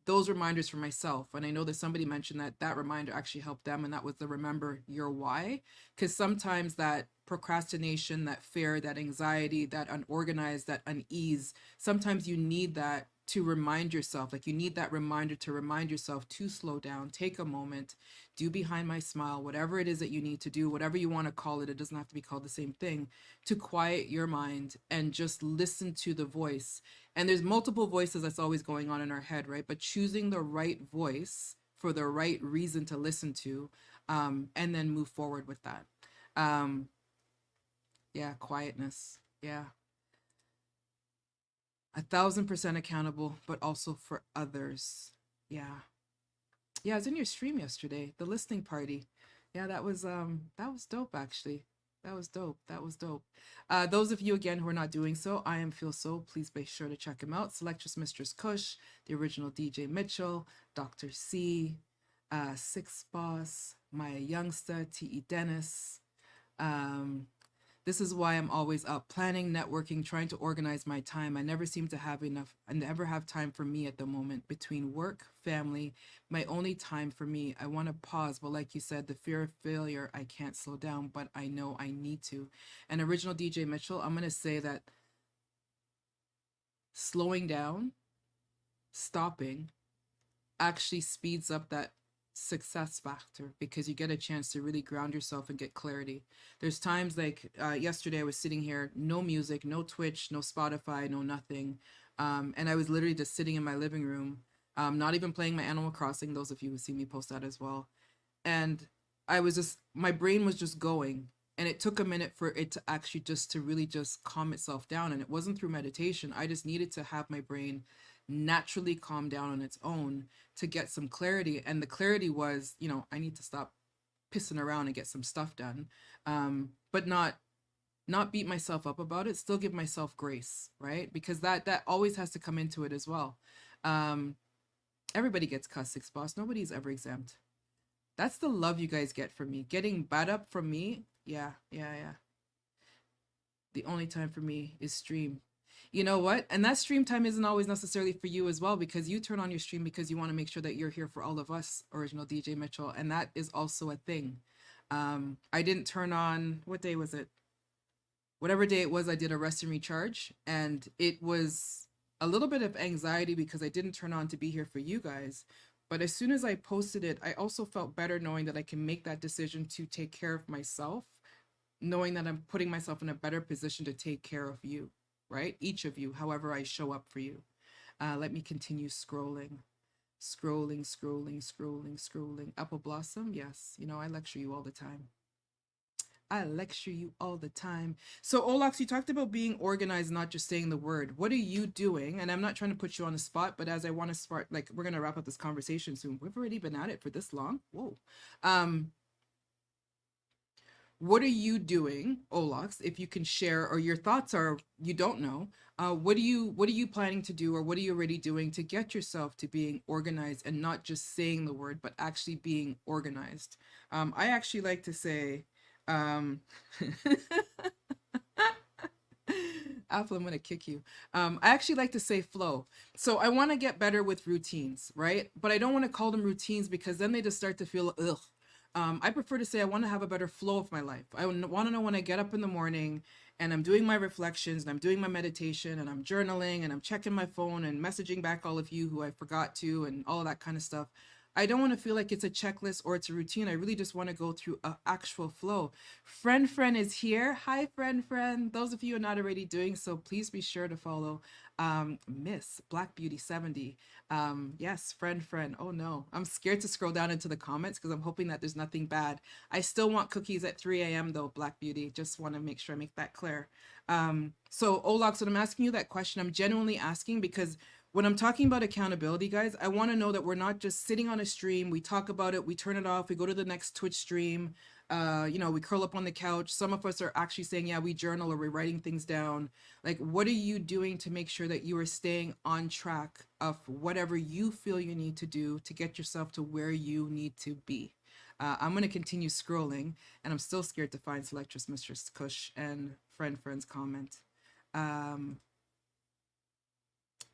those reminders for myself. And I know that somebody mentioned that that reminder actually helped them, and that was the remember your why. Because sometimes that procrastination, that fear, that anxiety, that unorganized, that unease, sometimes you need that to remind yourself, like you need that reminder to remind yourself to slow down, take a moment, do behind my smile, whatever it is that you need to do, whatever you want to call it. It doesn't have to be called the same thing, to quiet your mind and just listen to the voice. And there's multiple voices that's always going on in our head, right? But choosing the right voice for the right reason to listen to, and then move forward with that. Yeah, quietness. Yeah. 1,000% accountable, but also for others. Yeah. Yeah, I was in your stream yesterday, the listening party. Yeah, that was dope actually. That was dope. That was dope. Those of you again who are not doing so, I am Feel So. Please be sure to check him out. Selectress Mistress Kush, the original DJ Mitchell, Dr. C, Six Boss, Maya Youngster, T.E. Dennis. This is why I'm always up planning, networking, trying to organize my time. I never seem to have enough. I never have time for me at the moment, between work, family, my only time for me. I want to pause, but like you said, the fear of failure, I can't slow down, but I know I need to. And original DJ Mitchell, I'm going to say that slowing down, stopping, actually speeds up that success factor, because you get a chance to really ground yourself and get clarity. There's times like yesterday I was sitting here, no music, no Twitch, no Spotify, no nothing, and I was literally just sitting in my living room, not even playing my Animal Crossing, those of you who see me post that as well. And I was just, my brain was just going, and it took a minute for it to actually just to really just calm itself down. And it wasn't through meditation. I just needed to have my brain naturally calm down on its own to get some clarity. And the clarity was, you know, I need to stop pissing around and get some stuff done, but not beat myself up about it, still give myself grace, right? Because that always has to come into it as well. Everybody gets cussed, Six Boss. Nobody's ever exempt. That's the love you guys get from me. Getting bad up from me, yeah. The only time for me is stream. You know what? And that stream time isn't always necessarily for you as well, because you turn on your stream because you want to make sure that you're here for all of us, original DJ Mitchell. And that is also a thing. I didn't turn on, what day was it? Whatever day it was, I did a rest and recharge. And it was a little bit of anxiety because I didn't turn on to be here for you guys. But as soon as I posted it, I also felt better knowing that I can make that decision to take care of myself, knowing that I'm putting myself in a better position to take care of you. Right? Each of you, however I show up for you. Let me continue scrolling. Apple Blossom, yes. You know, I lecture you all the time. So Olax, you talked about being organized, not just saying the word. What are you doing? And I'm not trying to put you on the spot, but as I want to start, like, we're going to wrap up this conversation soon. We've already been at it for this long. Whoa. What are you doing, Olax, if you can share, or your thoughts are, you don't know, What are you planning to do, or what are you already doing to get yourself to being organized, and not just saying the word, but actually being organized? I actually like to say, Apple, I'm gonna kick you. I actually like to say flow. So I want to get better with routines, right? But I don't want to call them routines, because then they just start to feel ugh. I prefer to say I want to have a better flow of my life. I want to know when I get up in the morning and I'm doing my reflections and I'm doing my meditation and I'm journaling and I'm checking my phone and messaging back all of you who I forgot to and all that kind of stuff. I don't want to feel like it's a checklist or it's a routine. I really just want to go through an actual flow. Friend is here. Hi, friend. Those of you who are not already doing so, please be sure to follow Miss Black Beauty 70. Yes, friend. Oh no, I'm scared to scroll down into the comments because I'm hoping that there's nothing bad. I still want cookies at 3 a.m. though, Black Beauty. Just want to make sure I make that clear. So Olax, when I'm asking you that question, I'm genuinely asking because when I'm talking about accountability, guys, I want to know that we're not just sitting on a stream, we talk about it, we turn it off, we go to the next Twitch stream, we curl up on the couch. Some of us are actually saying, yeah, we journal or we're writing things down. Like, what are you doing to make sure that you are staying on track of whatever you feel you need to do to get yourself to where you need to be? I'm going to continue scrolling, and I'm still scared to find Selectress Mistress Kush and friend's comment.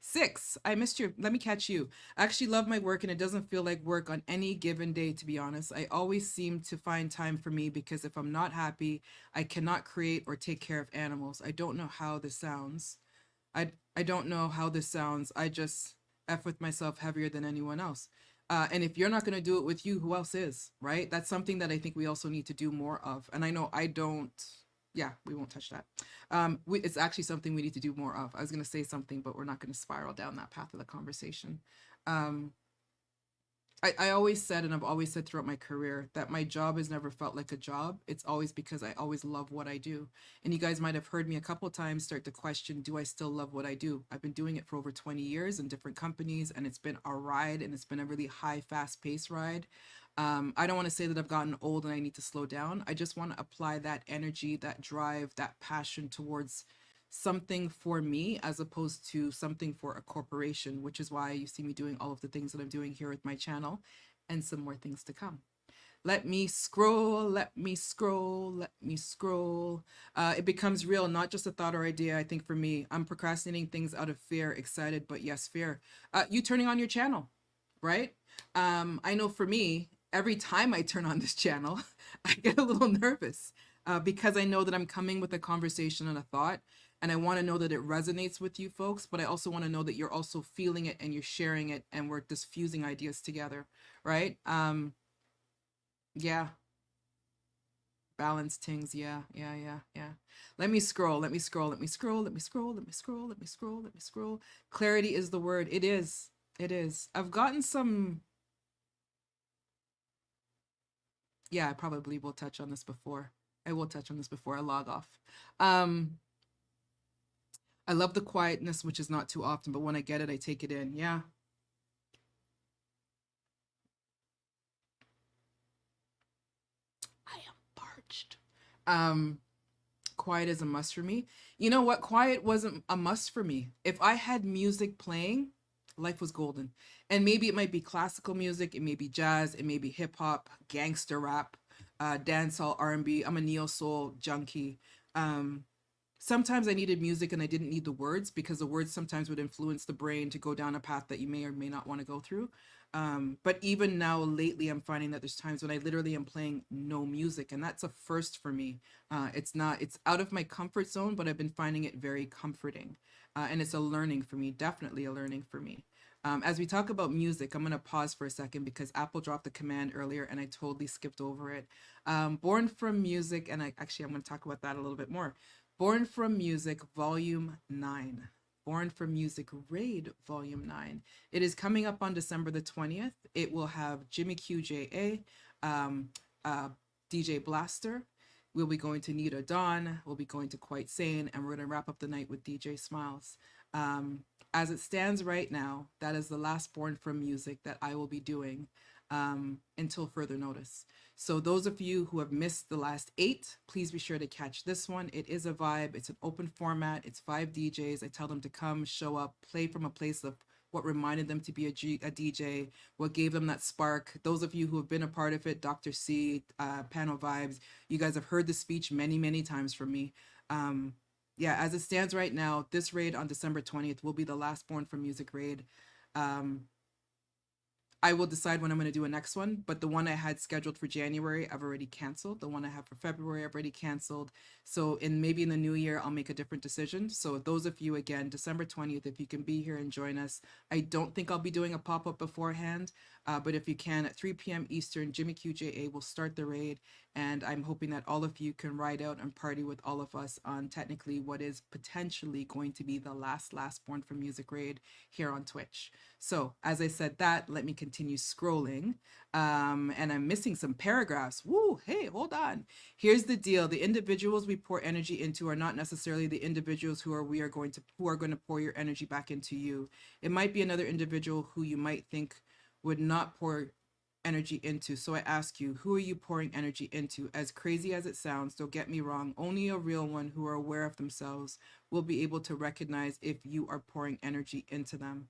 6, I missed you. Let me catch you. I actually love my work, and it doesn't feel like work on any given day, to be honest. I always seem to find time for me, because if I'm not happy, I cannot create or take care of animals. I don't know how this sounds. I don't know how this sounds. I just F with myself heavier than anyone else. And if you're not going to do it with you, who else is, right? That's something that I think we also need to do more of. And I know I don't. Yeah, we won't touch that. It's actually something we need to do more of. I was going to say something, but we're not going to spiral down that path of the conversation. I always said, and I've always said throughout my career, that my job has never felt like a job. It's always because I always love what I do. And you guys might have heard me a couple of times start to question, do I still love what I do? I've been doing it for over 20 years in different companies, and it's been a ride, and it's been a really high, fast-paced ride. I don't want to say that I've gotten old and I need to slow down. I just want to apply that energy, that drive, that passion towards something for me, as opposed to something for a corporation, which is why you see me doing all of the things that I'm doing here with my channel, and some more things to come. Let me scroll. It becomes real, not just a thought or idea. I think for me, I'm procrastinating things out of fear, excited, but yes, fear. You turning on your channel, right? I know for me, every time I turn on this channel, I get a little nervous because I know that I'm coming with a conversation and a thought, and I want to know that it resonates with you folks, but I also want to know that you're also feeling it and you're sharing it, and we're just fusing ideas together, right? Yeah. Balance things. Yeah. Let me scroll. Clarity is the word. It is. I've gotten some. Yeah, I probably will touch on this before. I log off. I love the quietness, which is not too often, but when I get it, I take it in. Yeah. I am parched. Quiet is a must for me. You know what? Quiet wasn't a must for me. If I had music playing, life was golden. And maybe it might be classical music, it may be jazz, it may be hip hop, gangster rap, dancehall, R&B. I'm a neo soul junkie. Sometimes I needed music and I didn't need the words, because the words sometimes would influence the brain to go down a path that you may or may not want to go through. But even now, lately, I'm finding that there's times when I literally am playing no music, and that's a first for me. It's out of my comfort zone, but I've been finding it very comforting. And it's a learning for me, definitely a learning for me. As we talk about music, I'm going to pause for a second because Apple dropped the command earlier and I totally skipped over it. Born from Music, and I'm going to talk about that a little bit more. Born from Music, Volume 9. Born from Music Raid, Volume 9. It is coming up on December the 20th. It will have Jimmy QJA, DJ Blaster. We'll be going to Nita Dawn. We'll be going to Quite Sane, and we're going to wrap up the night with DJ Smiles. As it stands right now, that is the last Born from Music that I will be doing. until further notice. So those of you who have missed the last 8, please be sure to catch this one. It is a vibe. It's an open format. It's 5 DJs. I tell them to come, show up, play from a place of what reminded them to be a DJ, what gave them that spark. Those of you who have been a part of it, Dr. C, Panel Vibes, you guys have heard the speech many, many times from me. Yeah, as it stands right now, this raid on December 20th will be the last Born for Music raid. I will decide when I'm going to do a next one, but the one I had scheduled for January, I've already canceled. The one I have for February, I've already canceled. So maybe in the new year, I'll make a different decision. So those of you, again, December 20th, if you can be here and join us. I don't think I'll be doing a pop-up beforehand, but if you can, at 3 p.m. Eastern, Jimmy QJA will start the raid. And I'm hoping that all of you can ride out and party with all of us on technically what is potentially going to be the last Born for Music raid here on Twitch. So as I said that, let me continue scrolling. And I'm missing some paragraphs. Woo, hey, hold on. Here's the deal. The individuals we pour energy into are not necessarily the individuals who are going to pour your energy back into you. It might be another individual who you might think would not pour energy into. So I ask you, who are you pouring energy into? As crazy as it sounds, don't get me wrong, only a real one who are aware of themselves will be able to recognize if you are pouring energy into them.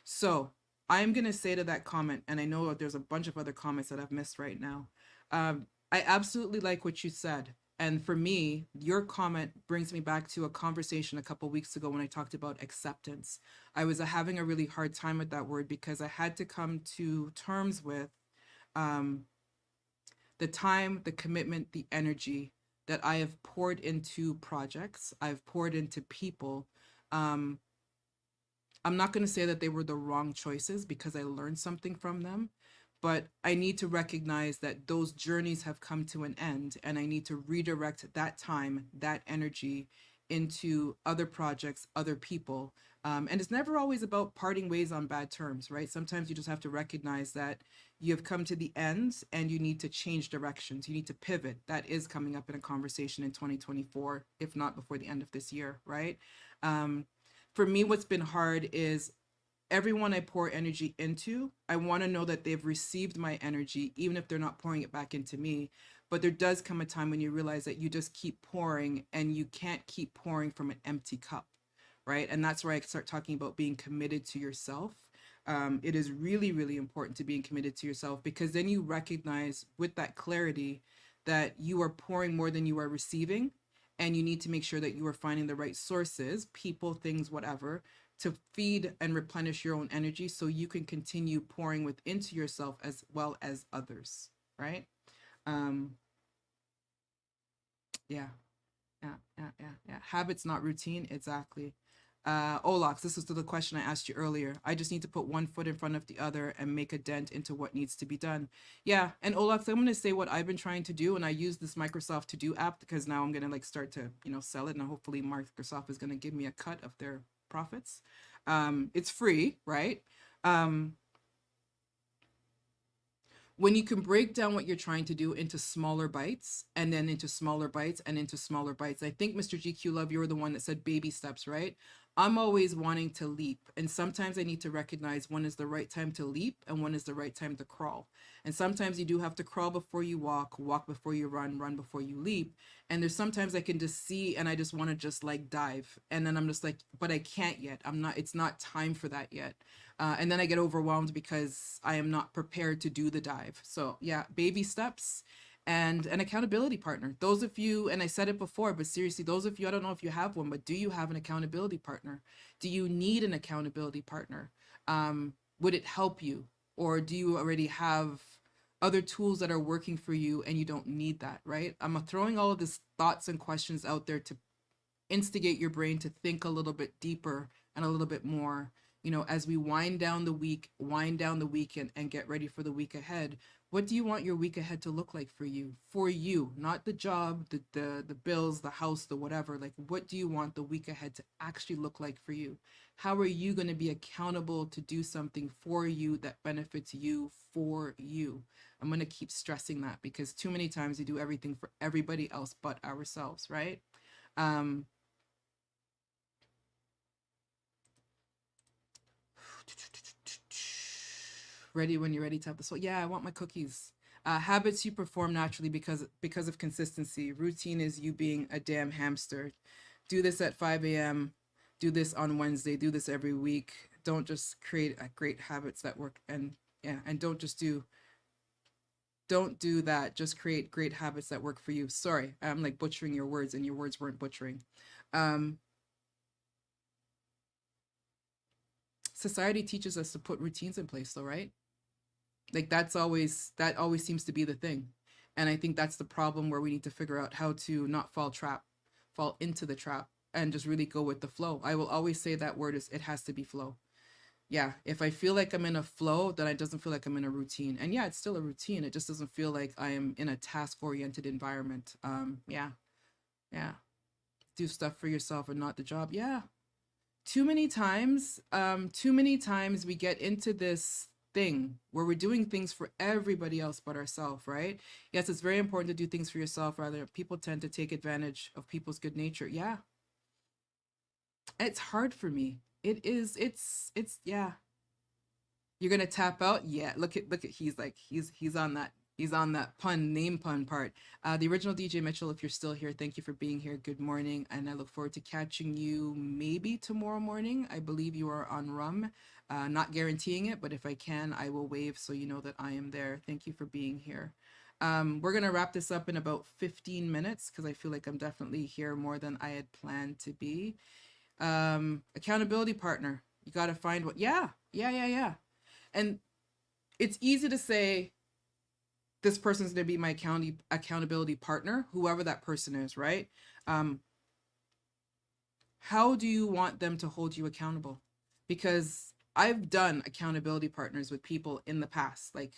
So I'm going to say to that comment, and I know there's a bunch of other comments that I've missed right now. I absolutely like what you said. And for me, your comment brings me back to a conversation a couple weeks ago when I talked about acceptance. I was having a really hard time with that word because I had to come to terms with the time, the commitment, the energy that I have poured into projects, I've poured into people. I'm not going to say that they were the wrong choices because I learned something from them, but I need to recognize that those journeys have come to an end and I need to redirect that time, that energy into other projects, other people. And it's never always about parting ways on bad terms, right? Sometimes you just have to recognize that you have come to the end and you need to change directions. You need to pivot. That is coming up in a conversation in 2024, if not before the end of this year, right? For me, what's been hard is everyone I pour energy into, I want to know that they've received my energy, even if they're not pouring it back into me. But there does come a time when you realize that you just keep pouring and you can't keep pouring from an empty cup, right? And that's where I start talking about being committed to yourself. It is really, really important to being committed to yourself because then you recognize with that clarity that you are pouring more than you are receiving. And you need to make sure that you are finding the right sources, people, things, whatever, to feed and replenish your own energy so you can continue pouring into yourself as well as others, right? Yeah. Habits, not routine. Exactly. Olax, this is to the question I asked you earlier. I just need to put one foot in front of the other and make a dent into what needs to be done. Yeah, and Olax, I'm going to say what I've been trying to do, and I use this Microsoft To Do app because now I'm going to start to, sell it, and hopefully Microsoft is going to give me a cut of their profits. It's free, right? When you can break down what you're trying to do into smaller bites and then into smaller bites and into smaller bites. I think Mr. GQ Love, you were the one that said baby steps, right? I'm always wanting to leap. And sometimes I need to recognize when is the right time to leap and when is the right time to crawl. And sometimes you do have to crawl before you walk before you run before you leap. And there's sometimes I can just see and I just want to just dive. And then I'm just like, but I can't yet. It's not time for that yet. And then I get overwhelmed because I am not prepared to do the dive. So yeah, baby steps and an accountability partner. Those of you, and I said it before, but seriously, those of you, I don't know if you have one, but do you have an accountability partner? Do you need an accountability partner? Would it help you? Or do you already have other tools that are working for you and you don't need that, right? I'm throwing all of these thoughts and questions out there to instigate your brain to think a little bit deeper and a little bit more, as we wind down the weekend and get ready for the week ahead. What do you want your week ahead to look like for you? For you, not the job, the bills, the house, the whatever. What do you want the week ahead to actually look like for you? How are you going to be accountable to do something for you that benefits you for you? I'm going to keep stressing that because too many times we do everything for everybody else but ourselves, right? Ready when you're ready, tap the soul. Yeah, I want my cookies. Habits you perform naturally because of consistency. Routine is you being a damn hamster. Do this at 5 a.m. Do this on Wednesday. Do this every week. Don't just create great habits that work. And yeah, and don't do that. Just create great habits that work for you. Sorry, I'm like butchering your words, and your words weren't butchering. Society teaches us to put routines in place, though, right? Like that always seems to be the thing. And I think that's the problem, where we need to figure out how to not fall into the trap, and just really go with the flow. I will always say that word is, it has to be flow. Yeah, if I feel like I'm in a flow, then it doesn't feel like I'm in a routine. And yeah, it's still a routine. It just doesn't feel like I am in a task-oriented environment. Yeah. Do stuff for yourself and not the job. Yeah. Too many times we get into this thing where we're doing things for everybody else but ourselves, right? Yes, it's very important to do things for yourself. Rather, people tend to take advantage of people's good nature. Yeah. It's hard for me. It is. It's yeah. You're gonna tap out. Yeah. Look at he's on that name pun part. The original DJ Mitchell, if you're still here, thank you for being here. Good morning, and I look forward to catching you maybe tomorrow morning. I believe you are on Rum. Not guaranteeing it, but if I can, I will wave so you know that I am there. Thank you for being here. We're gonna wrap this up in about 15 minutes because I feel like I'm definitely here more than I had planned to be. Accountability partner. You got to find what. Yeah. And it's easy to say, this person's going to be my accountability partner, whoever that person is, right? How do you want them to hold you accountable? Because I've done accountability partners with people in the past, like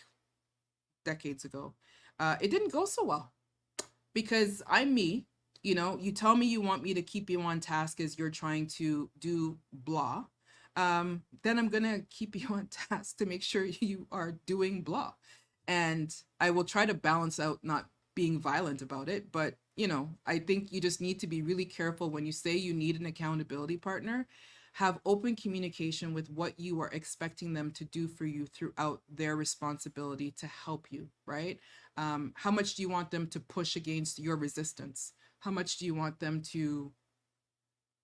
decades ago. It didn't go so well because I'm me. You know, you tell me you want me to keep you on task as you're trying to do blah. Then I'm going to keep you on task to make sure you are doing blah. And I will try to balance out not being violent about it. But, you know, I think you just need to be really careful when you say you need an accountability partner. Have open communication with what you are expecting them to do for you throughout their responsibility to help you, right? How much do you want them to push against your resistance? How much do you want them to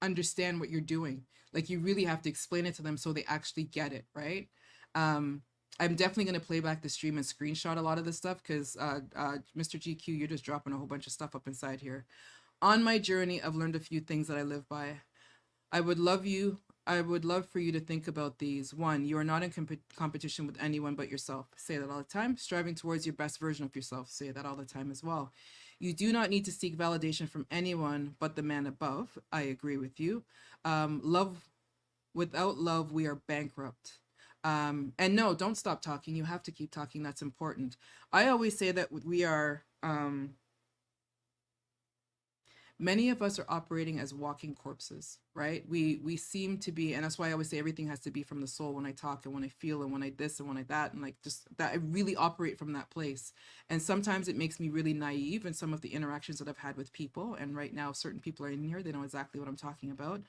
understand what you're doing? Like, you really have to explain it to them so they actually get it, right? I'm definitely going to play back the stream and screenshot a lot of this stuff because Mr. GQ, you're just dropping a whole bunch of stuff up inside here. On my journey, I've learned a few things that I live by. I would love for you to think about these. 1, you are not in competition with anyone but yourself. Say that all the time. Striving towards your best version of yourself. Say that all the time as well. You do not need to seek validation from anyone but the man above. I agree with you. Without love, we are bankrupt. And no, don't stop talking. You have to keep talking. That's important. I always say that we are... many of us are operating as walking corpses, right? We seem to be, and that's why I always say everything has to be from the soul when I talk and when I feel and when I this and when I that, and like just that I really operate from that place. And sometimes it makes me really naive in some of the interactions that I've had with people. And right now, certain people are in here, they know exactly what I'm talking about.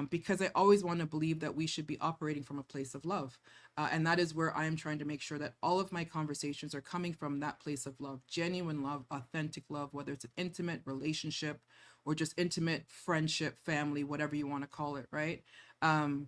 Because I always want to believe that we should be operating from a place of love. And that is where I am trying to make sure that all of my conversations are coming from that place of love, genuine love, authentic love, whether it's an intimate relationship or just intimate friendship, family, whatever you want to call it, right? A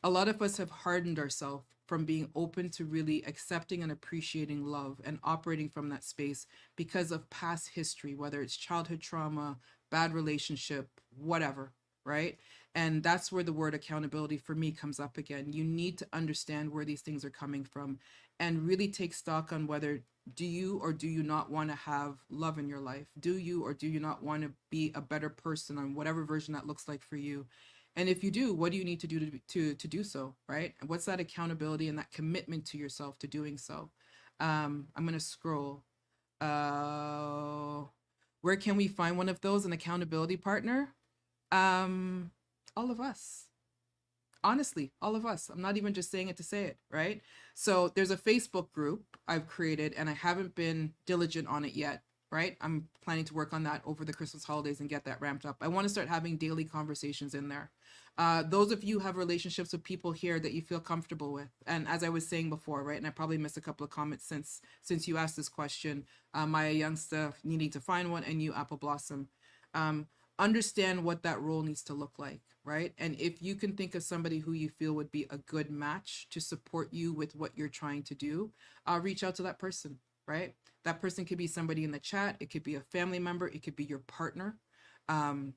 lot of us have hardened ourselves from being open to really accepting and appreciating love and operating from that space because of past history, whether it's childhood trauma, bad relationship, whatever, right? And that's where the word accountability for me comes up again. You need to understand where these things are coming from and really take stock on whether do you or do you not want to have love in your life? Do you or do you not want to be a better person on whatever version that looks like for you? And if you do, what do you need to do to do so, right? And what's that accountability and that commitment to yourself to doing so? I'm going to scroll. Where can we find one of those, an accountability partner? All of us. Honestly, all of us. I'm not even just saying it to say it, right? So there's a Facebook group I've created and I haven't been diligent on it yet. right? I'm planning to work on that over the Christmas holidays and get that ramped up. I want to start having daily conversations in there. Those of you who have relationships with people here that you feel comfortable with, and as I was saying before, right, and I probably missed a couple of comments since you asked this question, Maya Youngster needing to find one, and you Apple Blossom. Understand what that role needs to look like, right? And if you can think of somebody who you feel would be a good match to support you with what you're trying to do, reach out to that person, right? That person could be somebody in the chat. It could be a family member. It could be your partner. A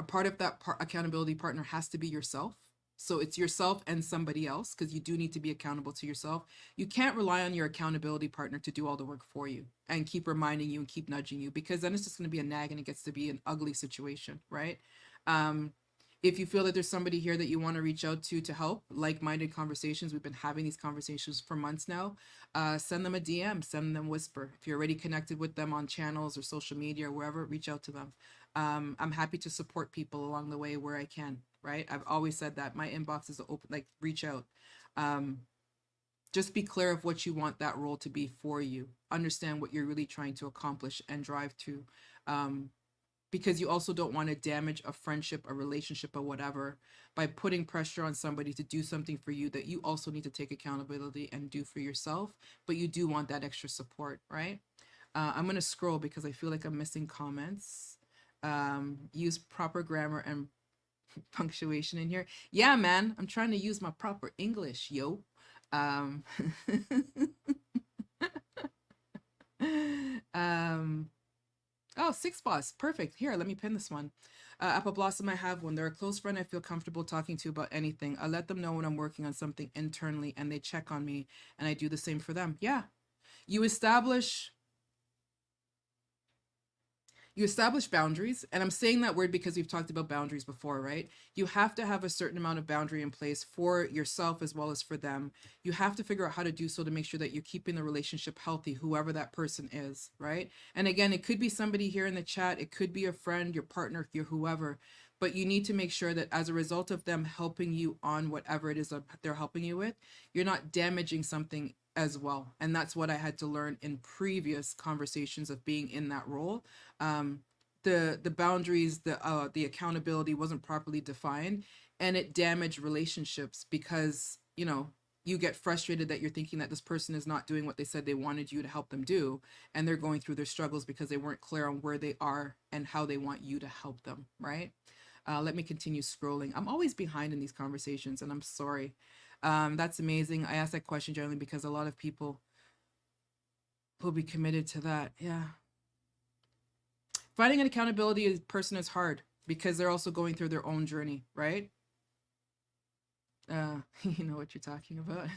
part of that accountability partner has to be yourself. So it's yourself and somebody else, because you do need to be accountable to yourself. You can't rely on your accountability partner to do all the work for you and keep reminding you and keep nudging you, because then it's just going to be a nag and it gets to be an ugly situation, right? If you feel that there's somebody here that you want to reach out to help, like-minded conversations, we've been having these conversations for months now, send them a DM, send them whisper. If you're already connected with them on channels or social media or wherever, reach out to them. I'm happy to support people along the way where I can, right? I've always said that my inbox is open, like reach out. Just be clear of what you want that role to be for you. Understand what you're really trying to accomplish and drive to. Because you also don't want to damage a friendship, a relationship, or whatever by putting pressure on somebody to do something for you that you also need to take accountability and do for yourself, but you do want that extra support, right? I'm going to scroll because I feel like I'm missing comments. Use proper grammar and punctuation in here. Yeah, man, I'm trying to use my proper English, yo. Oh, Six Boss. Perfect. Here, let me pin this one. Apple Blossom, I have one. They're a close friend I feel comfortable talking to about anything. I let them know when I'm working on something internally and they check on me, and I do the same for them. Yeah. You establish boundaries, and I'm saying that word because we've talked about boundaries before, right? You have to have a certain amount of boundary in place for yourself as well as for them. You have to figure out how to do so to make sure that you're keeping the relationship healthy, whoever that person is, right? And again, it could be somebody here in the chat, it could be a friend, your partner, your whoever, but you need to make sure that as a result of them helping you on whatever it is that they're helping you with, you're not damaging something as well. And that's what I had to learn in previous conversations of being in that role. The boundaries, the accountability wasn't properly defined, and it damaged relationships because, you know, you get frustrated that you're thinking that this person is not doing what they said they wanted you to help them do, and they're going through their struggles because they weren't clear on where they are and how they want you to help them, right? Let me continue scrolling. I'm always behind in these conversations, and I'm sorry. That's amazing. I asked that question generally because a lot of people will be committed to that. Yeah. Finding an accountability person is hard because they're also going through their own journey, right? You know what you're talking about.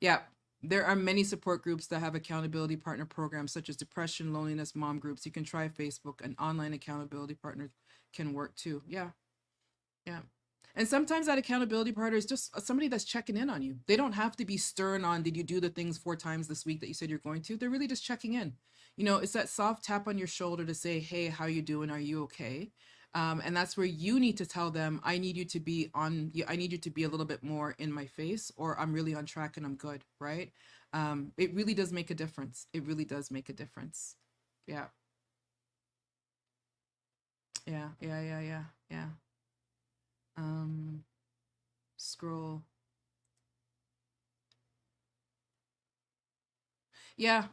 Yeah. There are many support groups that have accountability partner programs such as depression, loneliness, mom groups. You can try Facebook. An online accountability partner can work too. Yeah. Yeah. And sometimes that accountability partner is just somebody that's checking in on you. They don't have to be stern on, did you do the things 4 times this week that you said you're going to? They're really just checking in. You know, it's that soft tap on your shoulder to say, hey, how you doing? Are you okay? And that's where you need to tell them, I need you to be a little bit more in my face, or I'm really on track and I'm good, right? It really does make a difference. It really does make a difference. Yeah. Yeah. Scroll. Yeah.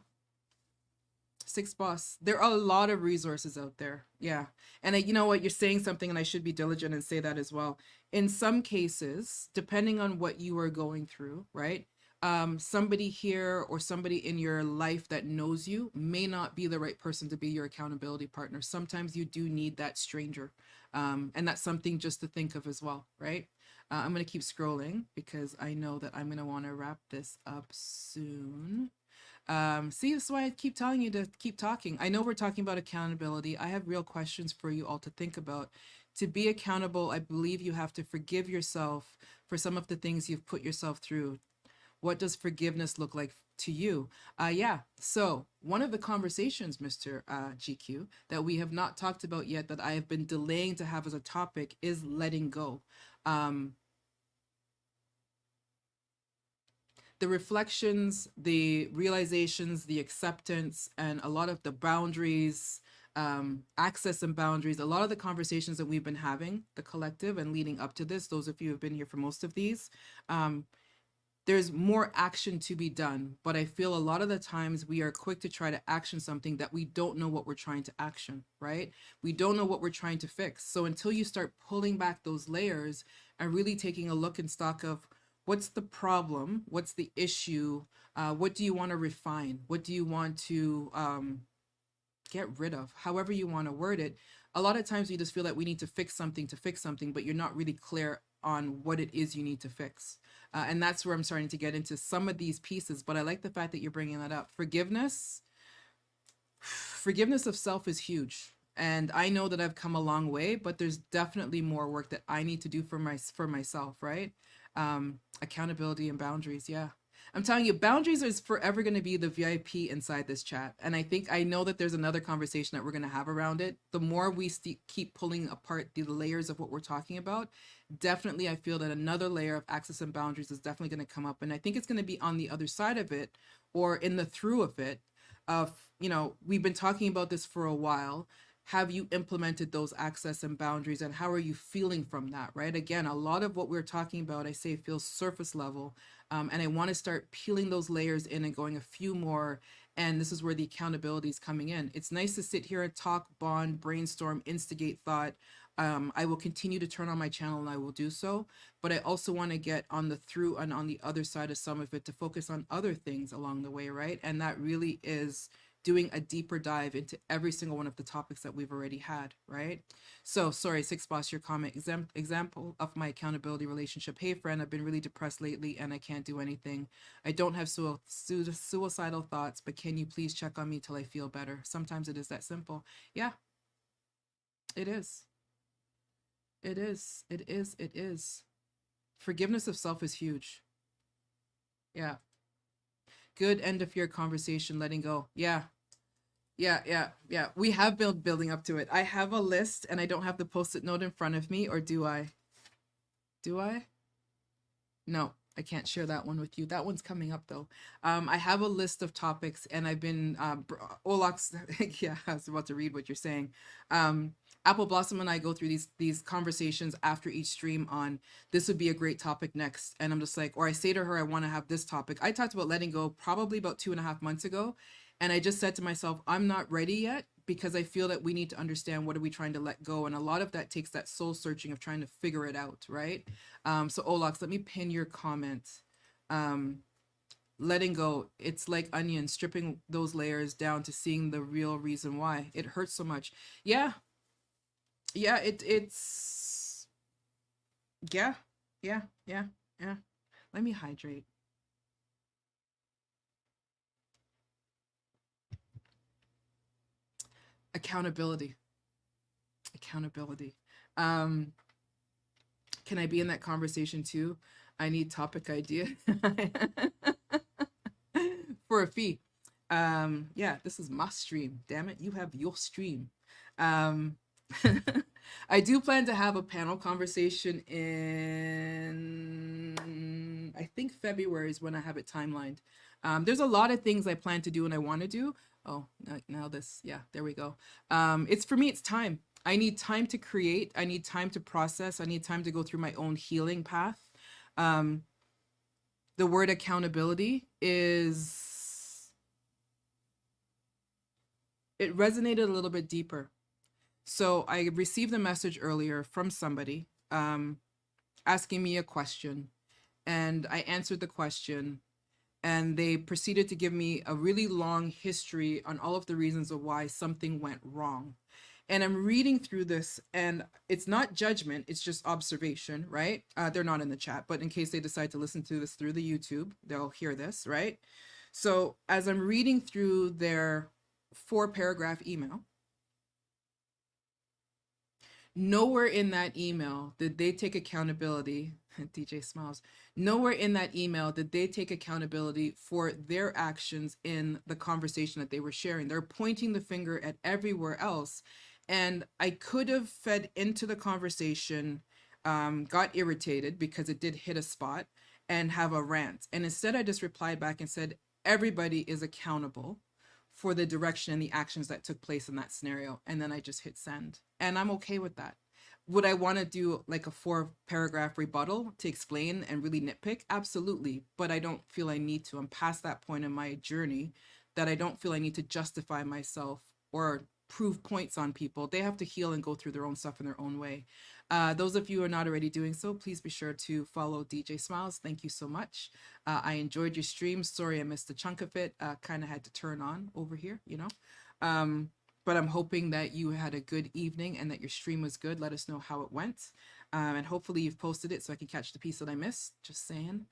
Six Boss. There are a lot of resources out there. Yeah. And you know what? You're saying something, and I should be diligent and say that as well. In some cases, depending on what you are going through, right? Somebody here or somebody in your life that knows you may not be the right person to be your accountability partner. Sometimes you do need that stranger. And that's something just to think of as well, right? I'm going to keep scrolling because I know that I'm going to want to wrap this up soon. See, that's why I keep telling you to keep talking. I know we're talking about accountability. I have real questions for you all to think about. To be accountable, I believe you have to forgive yourself for some of the things you've put yourself through. What does forgiveness look like to you? Yeah, so one of the conversations, Mr. GQ, that we have not talked about yet, that I have been delaying to have as a topic, is letting go. the reflections, the realizations, the acceptance, and a lot of the boundaries, access and boundaries, a lot of the conversations that we've been having, the collective, and leading up to this, those of you who have been here for most of these, there's more action to be done. But I feel a lot of the times we are quick to try to action something that we don't know what we're trying to action, right? We don't know what we're trying to fix. So until you start pulling back those layers and really taking a look and stock of what's the problem, what's the issue, what do you want to refine, what do you want to get rid of, however you want to word it. A lot of times we just feel that we need to fix something, but you're not really clear on what it is you need to fix. And that's where I'm starting to get into some of these pieces. But I like the fact that you're bringing that up. Forgiveness of self is huge. And I know that I've come a long way, but there's definitely more work that I need to do for myself, right? Accountability and boundaries. Yeah. I'm telling you, boundaries is forever going to be the VIP inside this chat. And I know that there's another conversation that we're going to have around it. The more we keep pulling apart the layers of what we're talking about, definitely I feel that another layer of access and boundaries is definitely going to come up. And I think it's going to be on the other side of it, or in the through of it, of, we've been talking about this for a while. Have you implemented those access and boundaries, and how are you feeling from that, right? Again, a lot of what we're talking about, I say, feels surface level. And I want to start peeling those layers in and going a few more. And this is where the accountability is coming in. It's nice to sit here and talk, bond, brainstorm, instigate thought. I will continue to turn on my channel, and I will do so. But I also want to get on the through and on the other side of some of it to focus on other things along the way, right? And that really is doing a deeper dive into every single one of the topics that we've already had, right? So, sorry, Six Boss, your comment, example of my accountability relationship. Hey, friend, I've been really depressed lately and I can't do anything. I don't have suicidal thoughts, but can you please check on me till I feel better? Sometimes it is that simple. Yeah, it is. It is. It is. It is. Forgiveness of self is huge. Yeah. Good end of year conversation, letting go. Yeah. We have been building up to it. I have a list, and I don't have the post-it note in front of me, or do I? Do I? No, I can't share that one with you. That one's coming up though. I have a list of topics, and I've been Olax. Yeah, I was about to read what you're saying. Apple Blossom and I go through these conversations after each stream on this would be a great topic next. And I'm just like, or I say to her, I want to have this topic. I talked about letting go probably about 2.5 months ago. And I just said to myself, I'm not ready yet, because I feel that we need to understand what are we trying to let go. And a lot of that takes that soul searching of trying to figure it out, right? So Olax, let me pin your comment. Letting go, it's like onions, stripping those layers down to seeing the real reason why it hurts so much. Yeah, it's yeah. Let me hydrate. Accountability. Can I be in that conversation too? I need topic idea for a fee. Yeah, this is my stream. Damn it, you have your stream. I do plan to have a panel conversation in, I think February is when I have it timelined. There's a lot of things I plan to do and I want to do. Oh, now this, yeah, there we go. It's for me, it's time. I need time to create. I need time to process. I need time to go through my own healing path. The word accountability is, it resonated a little bit deeper. So I received a message earlier from somebody asking me a question, and I answered the question, and they proceeded to give me a really long history on all of the reasons of why something went wrong. And I'm reading through this, and it's not judgment, it's just observation, right? They're not in the chat, but in case they decide to listen to this through the YouTube, they'll hear this, right? So as I'm reading through their 4-paragraph email, nowhere in that email did they take accountability. DJ smiles. Nowhere in that email did they take accountability for their actions in the conversation that they were sharing. They're pointing the finger at everywhere else. And I could have fed into the conversation, got irritated because it did hit a spot, and have a rant. And instead, I just replied back and said, everybody is accountable for the direction and the actions that took place in that scenario. And then I just hit send. And I'm okay with that. Would I want to do like a 4-paragraph rebuttal to explain and really nitpick? Absolutely. But I don't feel I need to. I'm past that point in my journey that I don't feel I need to justify myself or prove points on people. They have to heal and go through their own stuff in their own way. Those of you who are not already doing so, please be sure to follow DJ Smiles. Thank you so much. I enjoyed your stream. Sorry I missed a chunk of it. Kind of had to turn on over here, you know. But I'm hoping that you had a good evening and that your stream was good. Let us know how it went. And hopefully you've posted it so I can catch the piece that I missed. Just saying.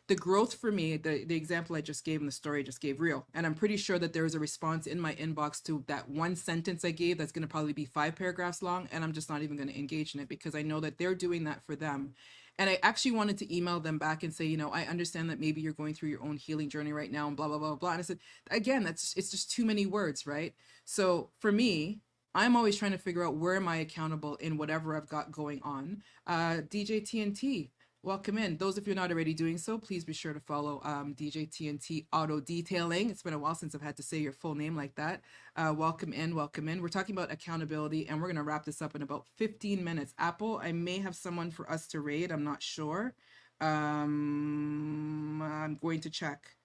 The growth for me, the example I just gave and the story I just gave, real. And I'm pretty sure that there was a response in my inbox to that one sentence I gave that's going to probably be 5 paragraphs long. And I'm just not even going to engage in it because I know that they're doing that for them. And I actually wanted to email them back and say, you know, I understand that maybe you're going through your own healing journey right now and blah, blah, blah, blah. And I said, again, it's just too many words, right? So for me, I'm always trying to figure out where am I accountable in whatever I've got going on. DJ TNT, welcome in. Those of you not already doing so, please be sure to follow DJ TNT Auto Detailing. It's been a while since I've had to say your full name like that. Welcome in, welcome in. We're talking about accountability and we're going to wrap this up in about 15 minutes. Apple, I may have someone for us to raid. I'm not sure. I'm going to check.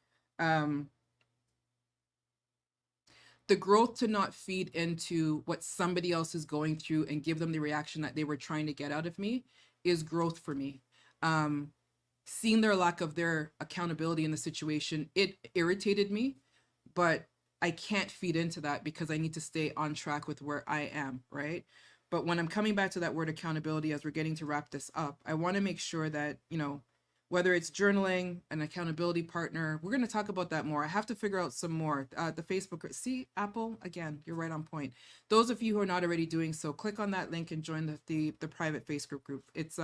The growth to not feed into what somebody else is going through and give them the reaction that they were trying to get out of me is growth for me. Seeing their lack of their accountability in the situation, it irritated me, but I can't feed into that because I need to stay on track with where I am, right? But when I'm coming back to that word accountability, as we're getting to wrap this up, I want to make sure that, you know, whether it's journaling, an accountability partner, we're going to talk about that more. I have to figure out some more. The Facebook, see, Apple, again, you're right on point. Those of you who are not already doing so, click on that link and join the private Facebook group. It's,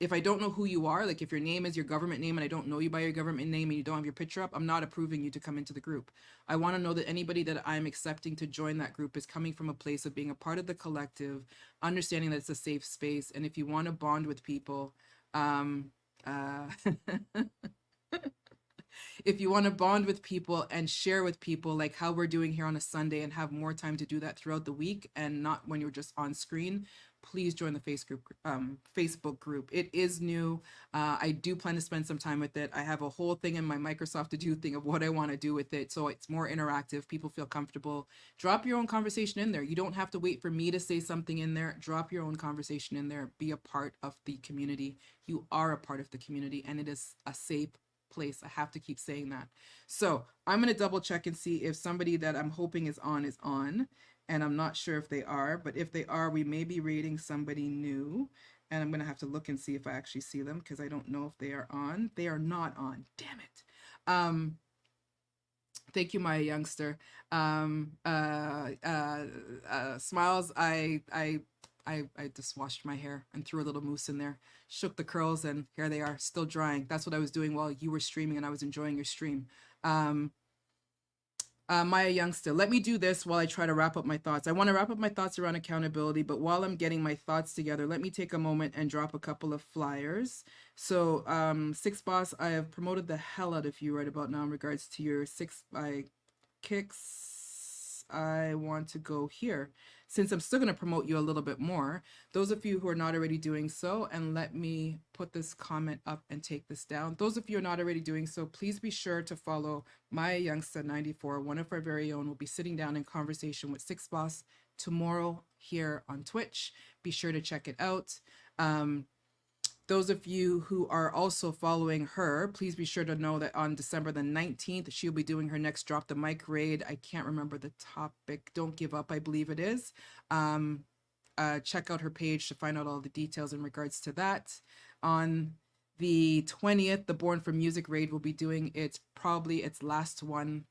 if I don't know who you are, like if your name is your government name and I don't know you by your government name and you don't have your picture up, I'm not approving you to come into the group. I want to know that anybody that I'm accepting to join that group is coming from a place of being a part of the collective, understanding that it's a safe space. And if you want to bond with people, if you want to bond with people and share with people like how we're doing here on a Sunday and have more time to do that throughout the week and not when you're just on screen, please join the Facebook group. It is new. I do plan to spend some time with it. I have a whole thing in my Microsoft to do thing of what I want to do with it. So it's more interactive. People feel comfortable. Drop your own conversation in there. You don't have to wait for me to say something in there. Drop your own conversation in there. Be a part of the community. You are a part of the community and it is a safe place. I have to keep saying that. So I'm going to double check and see if somebody that I'm hoping is on. And I'm not sure if they are, but if they are, we may be rating somebody new. And I'm going to have to look and see if I actually see them because I don't know if they are on. They are not on. Damn it. Thank you, my youngster. Smiles, I just washed my hair and threw a little mousse in there, shook the curls, and here they are, still drying. That's what I was doing while you were streaming and I was enjoying your stream. Maya Youngster, let me do this while I try to wrap up my thoughts. I want to wrap up my thoughts around accountability, but while I'm getting my thoughts together, let me take a moment and drop a couple of flyers. So, Six Boss, I have promoted the hell out of you right about now in regards to your 6 by kicks. I want to go here. Since I'm still going to promote you a little bit more, those of you who are not already doing so, and let me put this comment up and take this down. Those of you who are not already doing so, please be sure to follow Maya Youngster 94. One of our very own will be sitting down in conversation with Six Boss tomorrow here on Twitch. Be sure to check it out. Those of you who are also following her, please be sure to know that on December the 19th, she'll be doing her next Drop the Mic raid. I can't remember the topic. Don't Give Up, I believe it is. Check out her page to find out all the details in regards to that. On the 20th, the Born for Music raid will be doing probably its last one.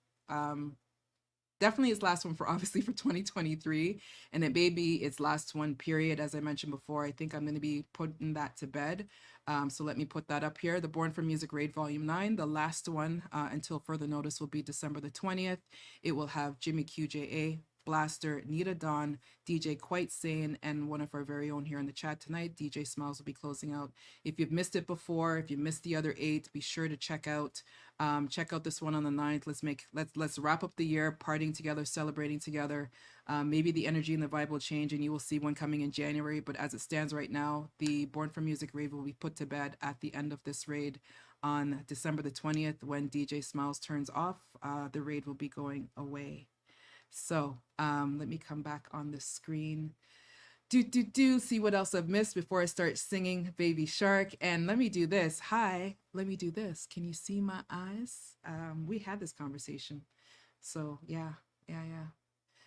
Definitely its last one for obviously for 2023, and it may be its last one period. As I mentioned before, I think I'm going to be putting that to bed. So let me put that up here. The Born for Music raid volume 9, the last one until further notice will be December the 20th. It will have Jimmy QJA Blaster, Nita Dawn, DJ Quite Sane, and one of our very own here in the chat tonight, DJ Smiles, will be closing out. If you've missed it before, if you missed the other 8, be sure to check out this one on the 9th. Let's wrap up the year partying together, celebrating together. Maybe the energy and the vibe will change and you will see one coming in January, but as it stands right now, the Born for Music raid will be put to bed at the end of this raid on December the 20th. When DJ Smiles turns off, the raid will be going away. So let me come back on the screen. See what else I've missed before I start singing Baby Shark. And let me do this. Hi, let me do this. Can you see my eyes? We had this conversation. So yeah.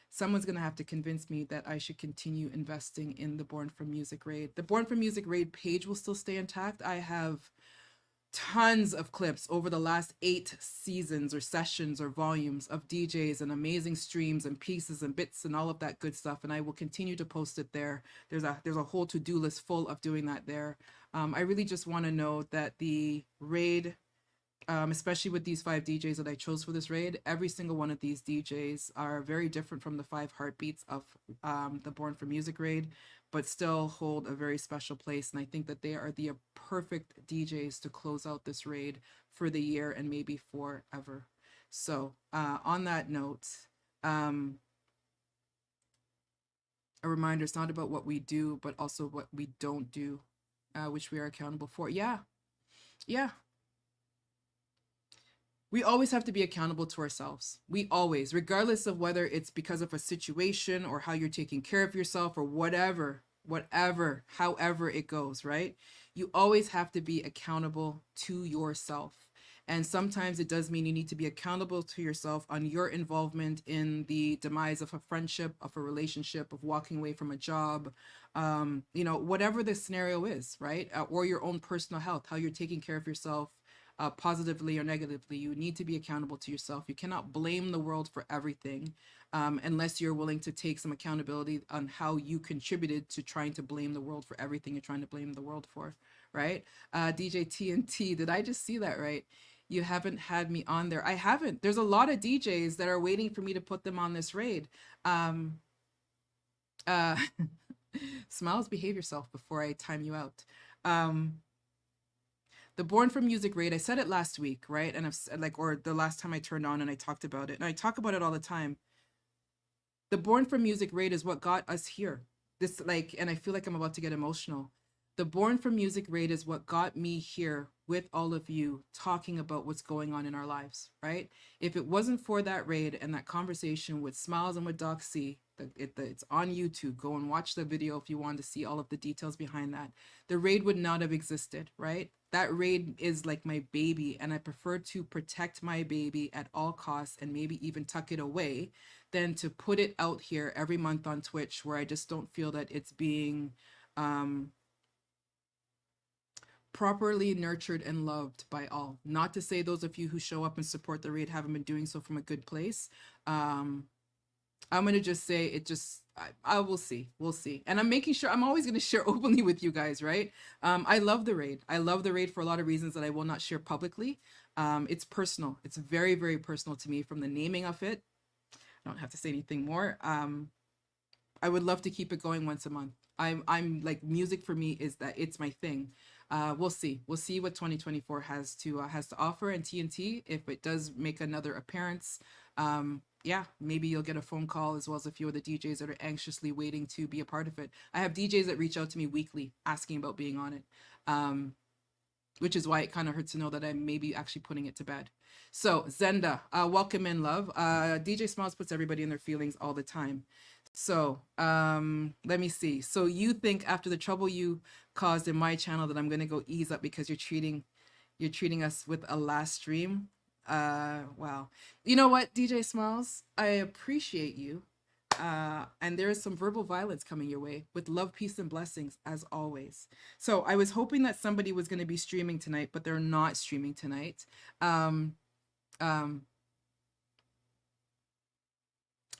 Someone's going to have to convince me that I should continue investing in the Born for Music raid. The Born for Music raid page will still stay intact. I have tons of clips over the last 8 seasons or sessions or volumes of DJs and amazing streams and pieces and bits and all of that good stuff, and I will continue to post it there. There's a whole to-do list full of doing that there. I really just want to know that the raid, especially with these 5 DJs that I chose for this raid, every single one of these DJs are very different from the 5 heartbeats of the Born for Music raid, but still hold a very special place. And I think that they are the perfect DJs to close out this raid for the year and maybe forever. So on that note, a reminder, it's not about what we do, but also what we don't do, which we are accountable for. Yeah. We always have to be accountable to ourselves. We always, regardless of whether it's because of a situation or how you're taking care of yourself or whatever, however it goes, right? You always have to be accountable to yourself. And sometimes it does mean you need to be accountable to yourself on your involvement in the demise of a friendship, of a relationship, of walking away from a job, whatever the scenario is, right? Or your own personal health, how you're taking care of yourself, positively or negatively. You need to be accountable to yourself. You cannot blame the world for everything unless you're willing to take some accountability on how you contributed to trying to blame the world for everything you're trying to blame the world for, right? DJ TNT, did I just see that right? You haven't had me on there. I haven't. There's a lot of DJs that are waiting for me to put them on this raid. Smiles, behave yourself before I time you out. The Born for Music raid, I said it last week, right? And or the last time I turned on and I talked about it, and I talk about it all the time. The Born for Music raid is what got us here. And I feel like I'm about to get emotional. The Born for Music raid is what got me here with all of you talking about what's going on in our lives, right? If it wasn't for that raid and that conversation with Smiles and with Doc C, it's on YouTube. Go and watch the video if you want to see all of the details behind that. The raid would not have existed, right? That raid is like my baby, and I prefer to protect my baby at all costs and maybe even tuck it away than to put it out here every month on Twitch, where I just don't feel that it's being properly nurtured and loved by all. Not to say those of you who show up and support the raid haven't been doing so from a good place. I'm going to just say I will see. We'll see. And I'm making sure I'm always going to share openly with you guys, right? I love the raid. I love the raid for a lot of reasons that I will not share publicly. It's personal. It's very, very personal to me, from the naming of it. I don't have to say anything more. I would love to keep it going once a month. I'm like, music for me is that it's my thing. We'll see. We'll see what 2024 has to offer. And TNT, if it does make another appearance, yeah, maybe you'll get a phone call, as well as a few of the DJs that are anxiously waiting to be a part of it. I have DJs that reach out to me weekly asking about being on it, which is why it kind of hurts to know that I'm maybe actually putting it to bed. So Zenda, welcome in, love. DJ Smiles puts everybody in their feelings all the time. So let me see. So you think after the trouble you caused in my channel that I'm going to go ease up because you're treating us with a last stream? Wow. You know what, DJ Smiles, I appreciate you. And there is some verbal violence coming your way, with love, peace, and blessings, as always. So I was hoping that somebody was going to be streaming tonight, but they're not streaming tonight.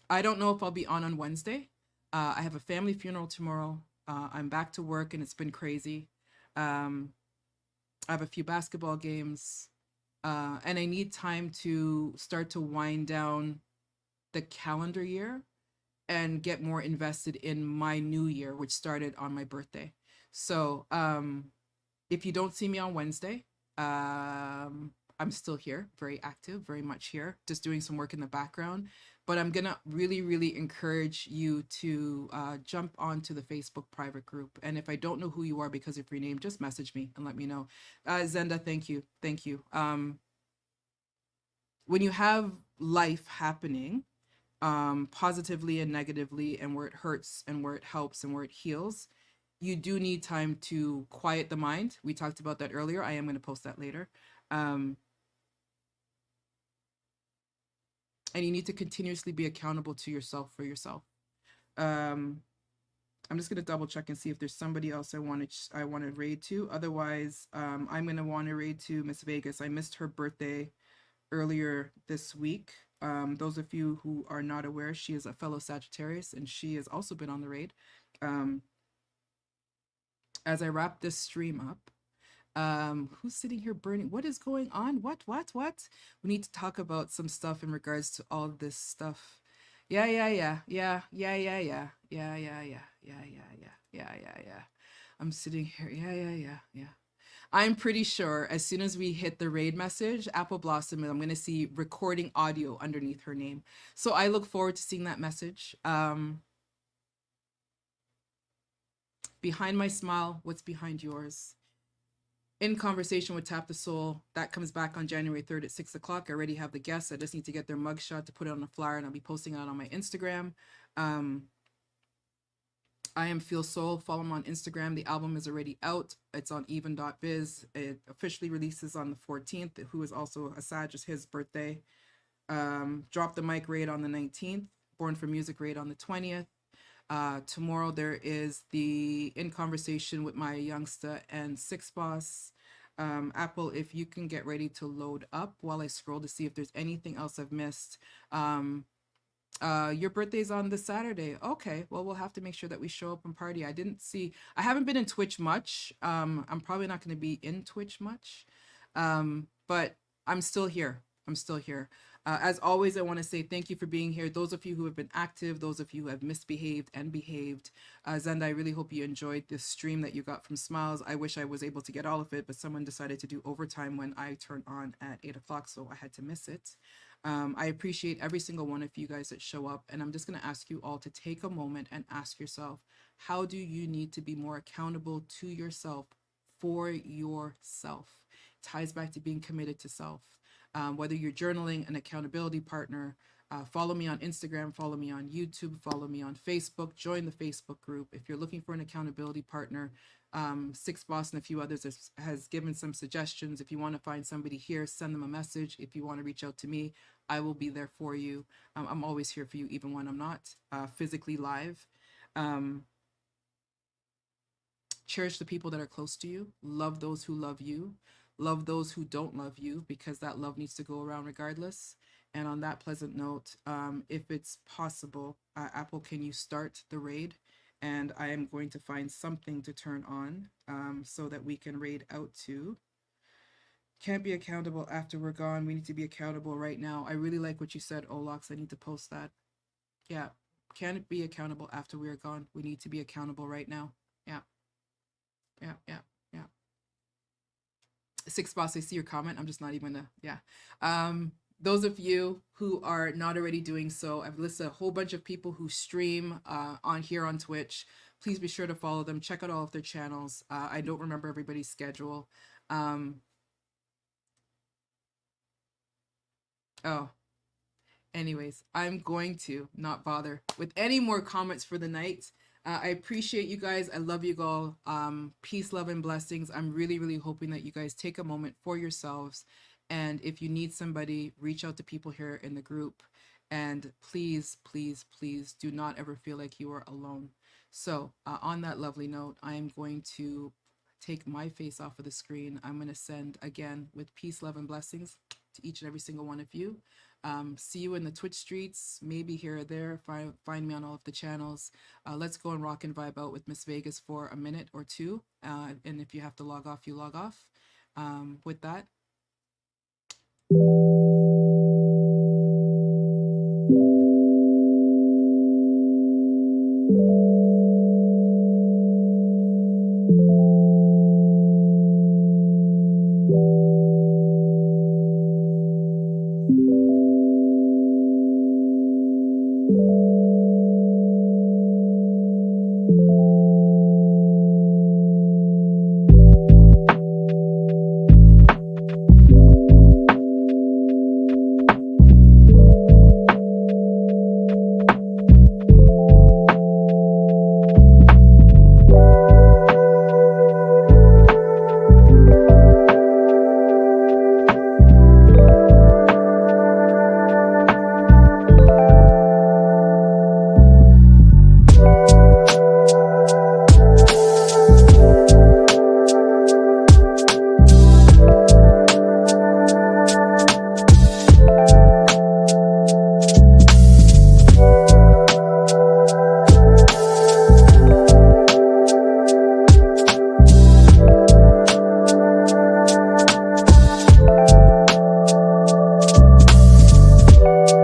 I don't know if I'll be on Wednesday. I have a family funeral tomorrow. I'm back to work and it's been crazy. I have a few basketball games. And I need time to start to wind down the calendar year and get more invested in my new year, which started on my birthday. So if you don't see me on Wednesday, I'm still here, very active, very much here, just doing some work in the background. But I'm gonna really, really encourage you to jump onto the Facebook private group. And if I don't know who you are because of your name, just message me and let me know. Zenda, thank you, thank you. When you have life happening, positively and negatively, and where it hurts and where it helps and where it heals, you do need time to quiet the mind. We talked about that earlier. I am going to post that later. And you need to continuously be accountable to yourself for yourself. I'm just going to double check and see if there's somebody else I want to raid to. Otherwise, I'm going to want to raid to Miss Vegas. I missed her birthday earlier this week. Those of you who are not aware, she is a fellow Sagittarius, and she has also been on the raid. As I wrap this stream up, who's sitting here burning? What is going on? What? We need to talk about some stuff in regards to all this stuff. Yeah. I'm sitting here. Yeah. I'm pretty sure as soon as we hit the raid message, Apple Blossom, I'm going to see recording audio underneath her name. So I look forward to seeing that message. Behind my smile, what's behind yours? In conversation with Tap the Soul, that comes back on January 3rd at 6 o'clock. I already have the guests. I just need to get their mugshot to put it on a flyer, and I'll be posting it on my Instagram. I am Feel Soul. Follow me on Instagram. The album is already out. It's on even.biz. It officially releases on the 14th, who is also a Sag, is his birthday. Drop the Mic raid on the 19th. Born for Music raid on the 20th. Tomorrow there is the In Conversation with Maya Youngsta and Six Boss. Apple, if you can get ready to load up while I scroll to see if there's anything else I've missed. Your birthday's on the Saturday. Okay, well, we'll have to make sure that we show up and party. I haven't been in Twitch much. I'm probably not going to be in Twitch much, but I'm still here. As always, I want to say thank you for being here. Those of you who have been active, those of you who have misbehaved and behaved. Zenda, I really hope you enjoyed this stream that you got from Smiles. I wish I was able to get all of it, but someone decided to do overtime when I turned on at 8 o'clock, so I had to miss it. I appreciate every single one of you guys that show up, and I'm just going to ask you all to take a moment and ask yourself, how do you need to be more accountable to yourself for yourself? It ties back to being committed to self. Whether you're journaling, an accountability partner, follow me on Instagram, follow me on YouTube, follow me on Facebook, join the Facebook group. If you're looking for an accountability partner, Six Boss and a few others has given some suggestions. If you want to find somebody here, send them a message. If you want to reach out to me, I will be there for you. I'm always here for you, even when I'm not physically live. Cherish the people that are close to you. Love those who love you. Love those who don't love you, because that love needs to go around regardless. And on that pleasant note, if it's possible, Apple, can you start the raid? And I am going to find something to turn on so that we can raid out to. Can't be accountable after we're gone. We need to be accountable right now. I really like what you said, Olox. I need to post that. Yeah. Can't be accountable after we are gone. We need to be accountable right now. Yeah. Six Boss, I see your comment. I'm just not even those of you who are not already doing so, I've listed a whole bunch of people who stream on here on Twitch. Please be sure to follow them. Check out all of their channels. I don't remember everybody's schedule. Anyways, I'm going to not bother with any more comments for the night. I appreciate you guys. I love you all. Peace, love, and blessings. I'm really, really hoping that you guys take a moment for yourselves. And if you need somebody, reach out to people here in the group. And please, please, please do not ever feel like you are alone. So on that lovely note, I am going to take my face off of the screen. I'm going to send again with peace, love, and blessings to each and every single one of you. See you in the Twitch streets, maybe here or there. Find me on all of the channels. Let's go and rock and vibe out with Miss Vegas for a minute or two. And if you have to log off, you log off. With that. you.